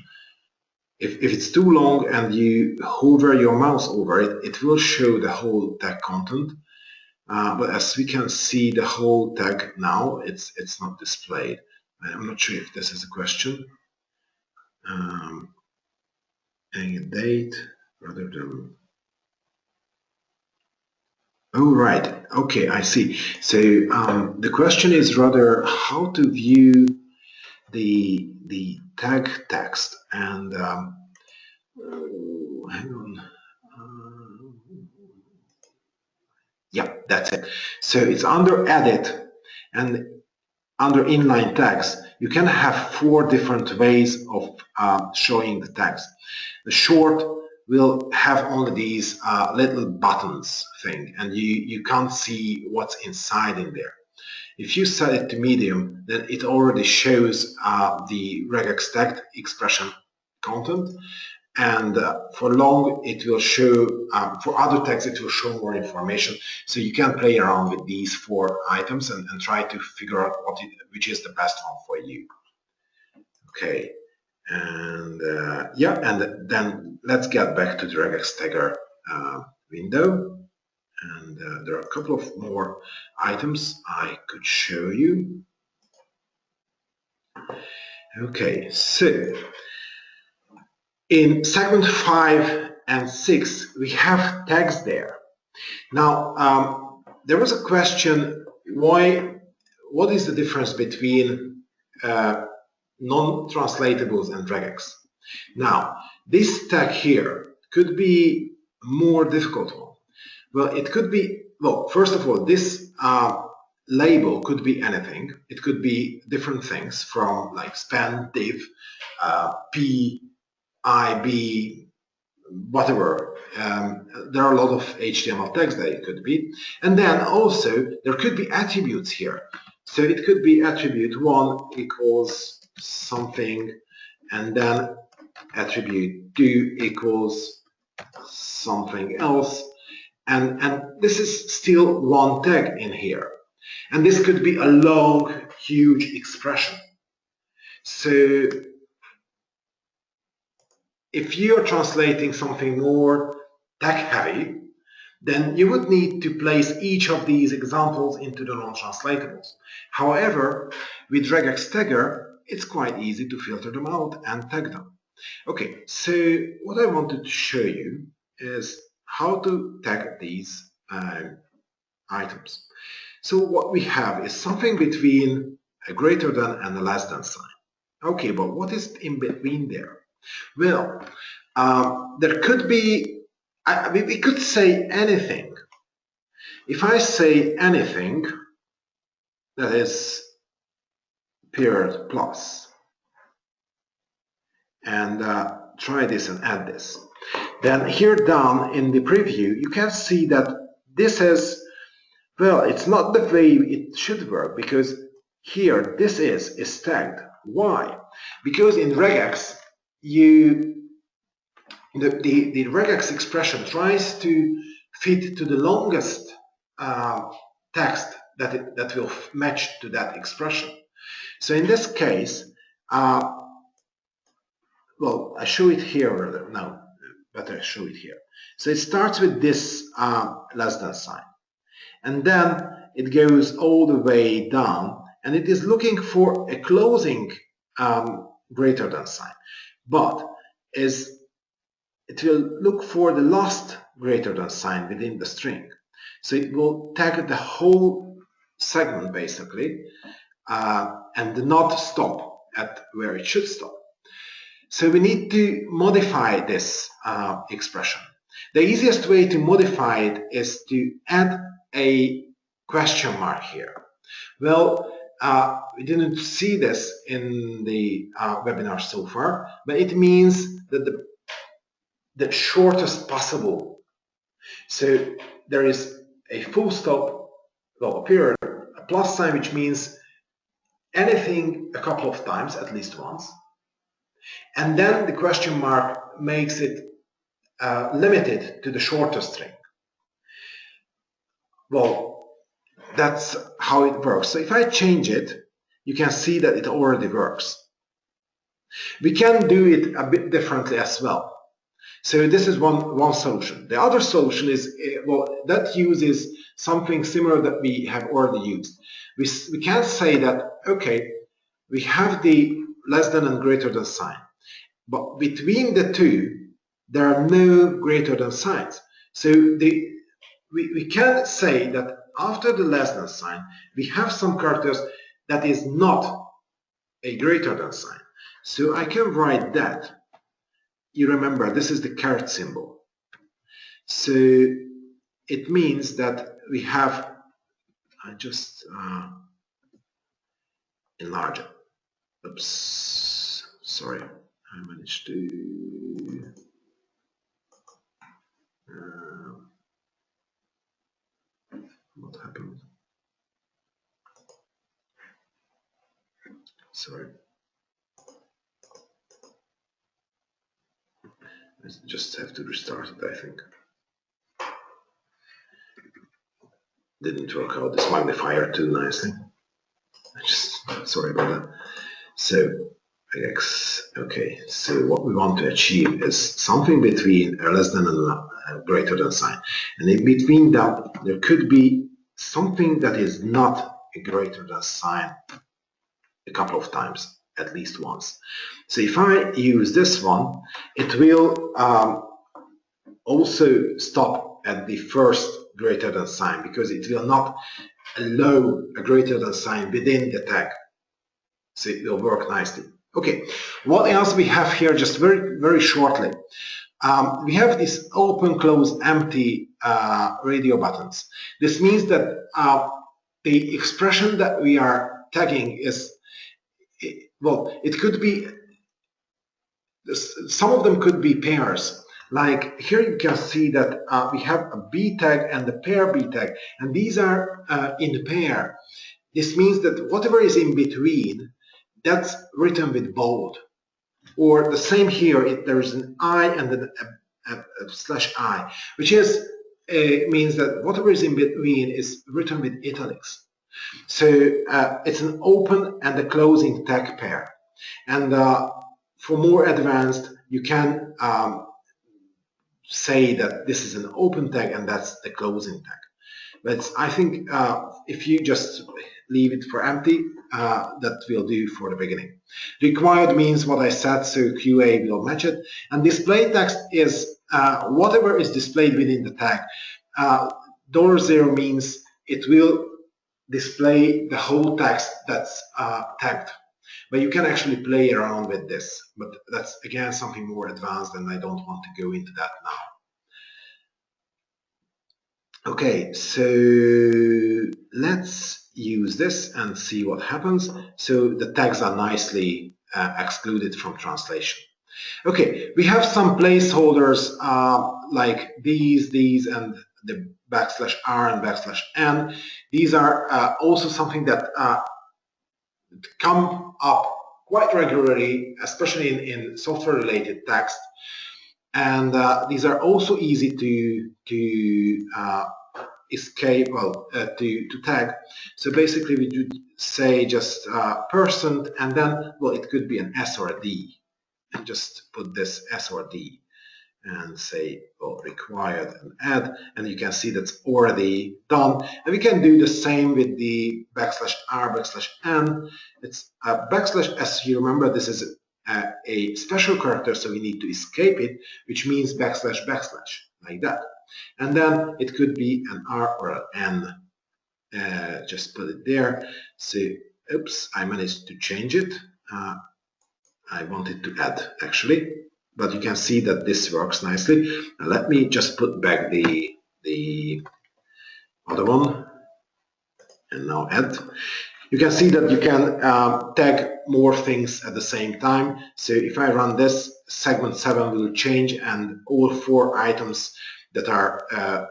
If it's too long and you hover your mouse over it, it will show the whole tag content. But as we can see the whole tag now, it's not displayed. I'm not sure if this is a question. Adding a date rather than. Oh, right. Okay, I see. So the question is rather how to view the tag text. And hang on. Yeah, that's it. So it's under Edit and under inline tags. You can have 4 different ways of showing the text. The short will have only these little buttons thing, and you can't see what's inside in there. If you set it to medium, then it already shows the regex tag expression content, and for long it will show, for other tags it will show more information. So you can play around with these 4 items and try to figure out which is the best one for you. Okay, and yeah, and then let's get back to the regex tagger window. And there are a couple of more items I could show you. Okay, so in segment 5 and 6, we have tags there. Now, there was a question, what is the difference between non-translatables and regex? Now, this tag here could be a more difficult one. Well, it could be, well, first of all, this label could be anything. It could be different things from like span, div, p, I, b, whatever. There are a lot of HTML tags that it could be. And then also there could be attributes here. So it could be attribute 1 equals something, and then attribute 2 equals something else. And this is still one tag in here. And this could be a long, huge expression. So if you are translating something more tag heavy, then you would need to place each of these examples into the non-translatables. However, with regex tagger, it's quite easy to filter them out and tag them. Okay, so what I wanted to show you is how to tag these items. So what we have is something between a greater than and a less than sign. Okay, but what is in between there? Well, there could be, we could say anything. If I say anything, that is period plus, and try this and add this. Then here down in the preview, you can see that this is, well, it's not the way it should work, because here this is tagged. Why? Because in regex, the regex expression tries to fit to the longest text that will match to that expression. So in this case, well, I show it here now. Better show it here. So it starts with this less than sign, and then it goes all the way down, and it is looking for a closing greater than sign, but it will look for the last greater than sign within the string. So it will tag the whole segment basically, and not stop at where it should stop. So we need to modify this expression. The easiest way to modify it is to add a question mark here. Well, we didn't see this in the webinar so far, but it means that the shortest possible. So there is a full stop, well, a period, a plus sign, which means anything a couple of times, at least once. And then the question mark makes it limited to the shortest string. Well, that's how it works. So if I change it, you can see that it already works. We can do it a bit differently as well. So this is one solution. The other solution is, well, that uses something similar that we have already used. We can say that, okay, we have the less than and greater than sign, but between the two, there are no greater than signs. So we can say that after the less than sign, we have some characters that is not a greater than sign. So I can write that. You remember, this is the caret symbol. So it means that we have, I just enlarge it. Oops, sorry, I managed to. What happened? Sorry. I just have to restart it, I think. Didn't work out this magnifier too nicely. Sorry about that. So, okay, so what we want to achieve is something between a less than and a greater than sign. And in between that, there could be something that is not a greater than sign a couple of times, at least once. So if I use this one, it will also stop at the first greater than sign, because it will not allow a greater than sign within the tag. So it will work nicely. Okay, what else we have here, just very shortly. We have these open, close, empty radio buttons. This means that the expression that we are tagging is, well, it could be, some of them could be pairs. Like here you can see that we have a B tag and the pair B tag, and these are in pair. This means that whatever is in between, that's written with bold. Or the same here, there is an I and then a slash I, which is means that whatever is in between is written with italics. So it's an open and a closing tag pair. And for more advanced, you can say that this is an open tag and that's the closing tag. But I think if you just leave it for empty, that will do for the beginning. Required means what I said, so QA will match it. And display text is whatever is displayed within the tag. $0 means it will display the whole text that's tagged. But you can actually play around with this. But that's, again, something more advanced, and I don't want to go into that now. Okay, so let's use this and see what happens. So the tags are nicely excluded from translation. Okay, we have some placeholders like these, and the \r and \n. These are also something that come up quite regularly, especially in software-related text. And these are also easy to escape, well, to tag. So basically we do say just %, and then, well, it could be an S or a D, and just put this S or D and say, well, required and add, and you can see that's already done. And we can do the same with the \r\n. It's \s, you remember this is a special character, so we need to escape it, which means \\, like that. And then it could be an R or an N. Just put it there. So, oops, I managed to change it. I wanted to add, actually. But you can see that this works nicely. Now let me just put back the other one and now add. You can see that you can tag more things at the same time. So if I run this, segment 7 will change and all 4 items that are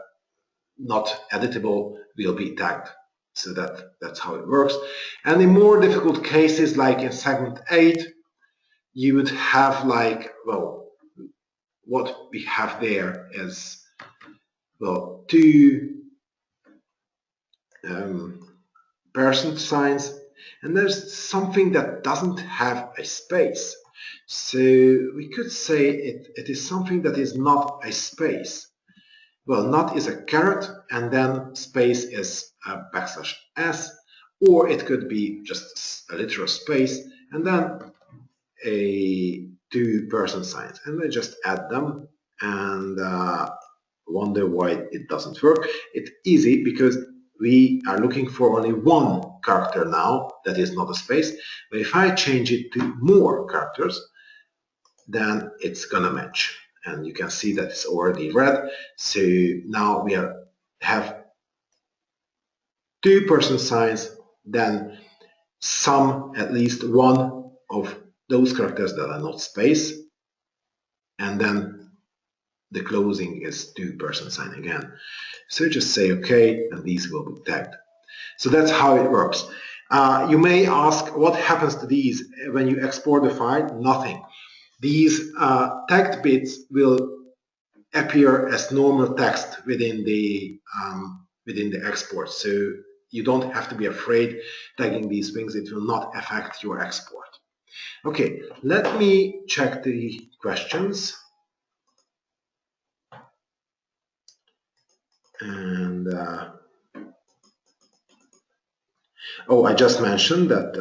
not editable will be tagged. So that's how it works. And in more difficult cases, like in segment 8, you would have like, well, what we have there is, well, 2 % signs, and there's something that doesn't have a space. So we could say it is something that is not a space. Well, not is a caret, and then space is a \s, or it could be just a literal space, and then a 2 % signs, and I just add them and wonder why it doesn't work. It's easy because we are looking for only 1 character now that is not a space, but if I change it to more characters, then it's gonna match, and you can see that it's already red. So now we have 2 % signs, then some, at least 1 of those characters that are not space, and then the closing is 2 % sign again. So just say OK, and these will be tagged. So that's how it works. You may ask, what happens to these when you export the file? Nothing. These tagged bits will appear as normal text within the export. So you don't have to be afraid tagging these things. It will not affect your export. Okay, let me check the questions. And oh, I just mentioned that.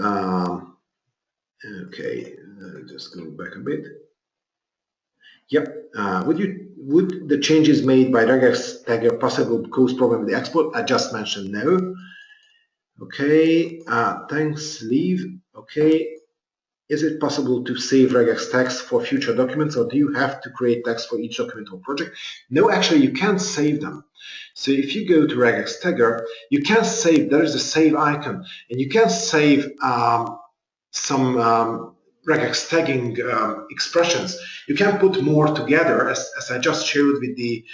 Okay, just go back a bit. Yep. Would the changes made by Regex tagger possibly cause problem with the export? I just mentioned no. Okay. Thanks, Leave. Okay. Is it possible to save regex tags for future documents, or do you have to create tags for each document or project? No, actually, you can save them. So if you go to regex tagger, you can save, there is a save icon, and you can save some regex tagging expressions. You can put more together, as I just showed with the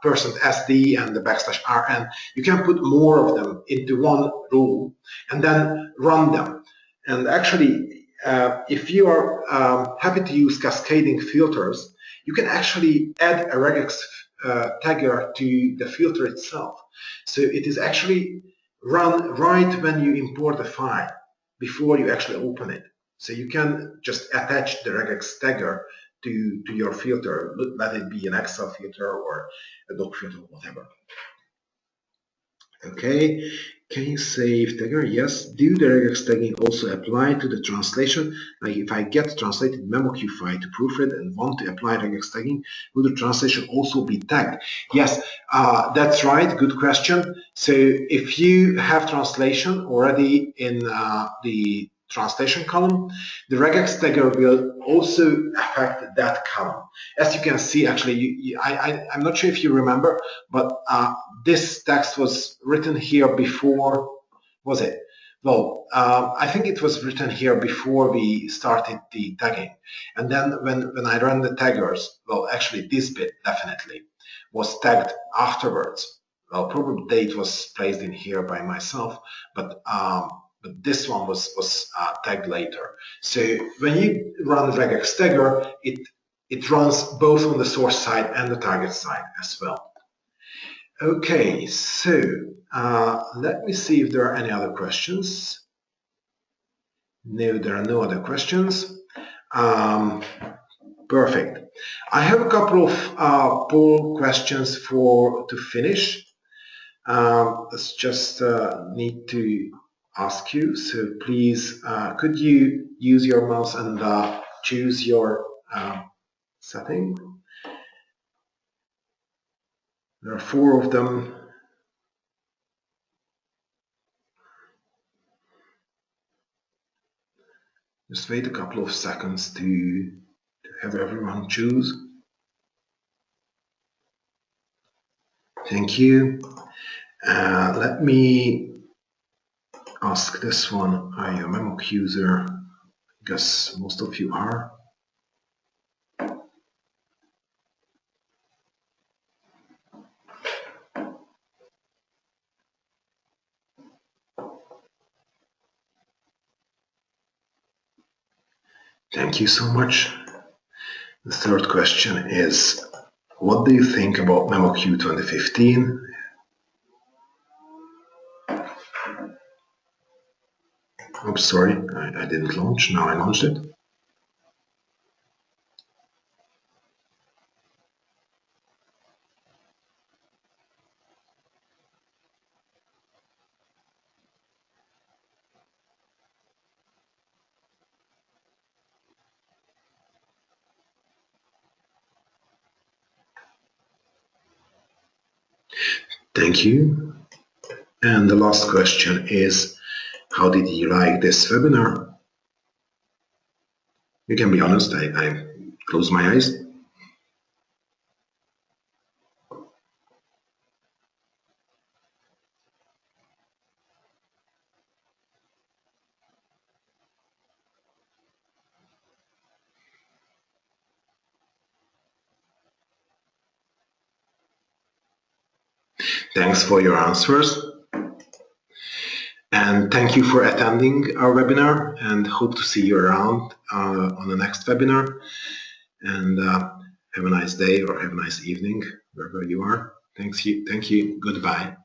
%sd and the \rn. You can put more of them into one rule and then run them. And actually, if you are happy to use cascading filters, you can actually add a regex tagger to the filter itself. So it is actually run right when you import the file, before you actually open it. So you can just attach the regex tagger to your filter, let it be an Excel filter or a doc filter, whatever. Okay, can you save tagger? Yes. Do the regex tagging also apply to the translation? Like if I get translated memoQ file to proofread and want to apply regex tagging, will the translation also be tagged? Yes, that's right. Good question. So if you have translation already in the translation column, the regex tagger will also affect that column. As you can see, actually, I'm not sure if you remember, but this text was written here before, was it? Well, I think it was written here before we started the tagging. And then when I ran the taggers, well, actually this bit definitely was tagged afterwards. Well, probably it was placed in here by myself, but but this one was tagged later. So when you run regex tagger, it runs both on the source side and the target side as well. Okay, so let me see if there are any other questions. No, there are no other questions. Perfect. I have a couple of poll questions to finish. Let's just need to ask you. So please, could you use your mouse and choose your setting? There are 4 of them. Just wait a couple of seconds to have everyone choose. Thank you. Let me ask this one. Are you a memoQ user? I guess most of you are. Thank you so much. The third question is, what do you think about memoQ 2015? I'm sorry, I didn't launch. Now I launched it. Thank you. And the last question is, how did you like this webinar? You can be honest, I closed my eyes. Thanks for your answers. And thank you for attending our webinar, and hope to see you around on the next webinar. And have a nice day or have a nice evening wherever you are. Thank you. Goodbye.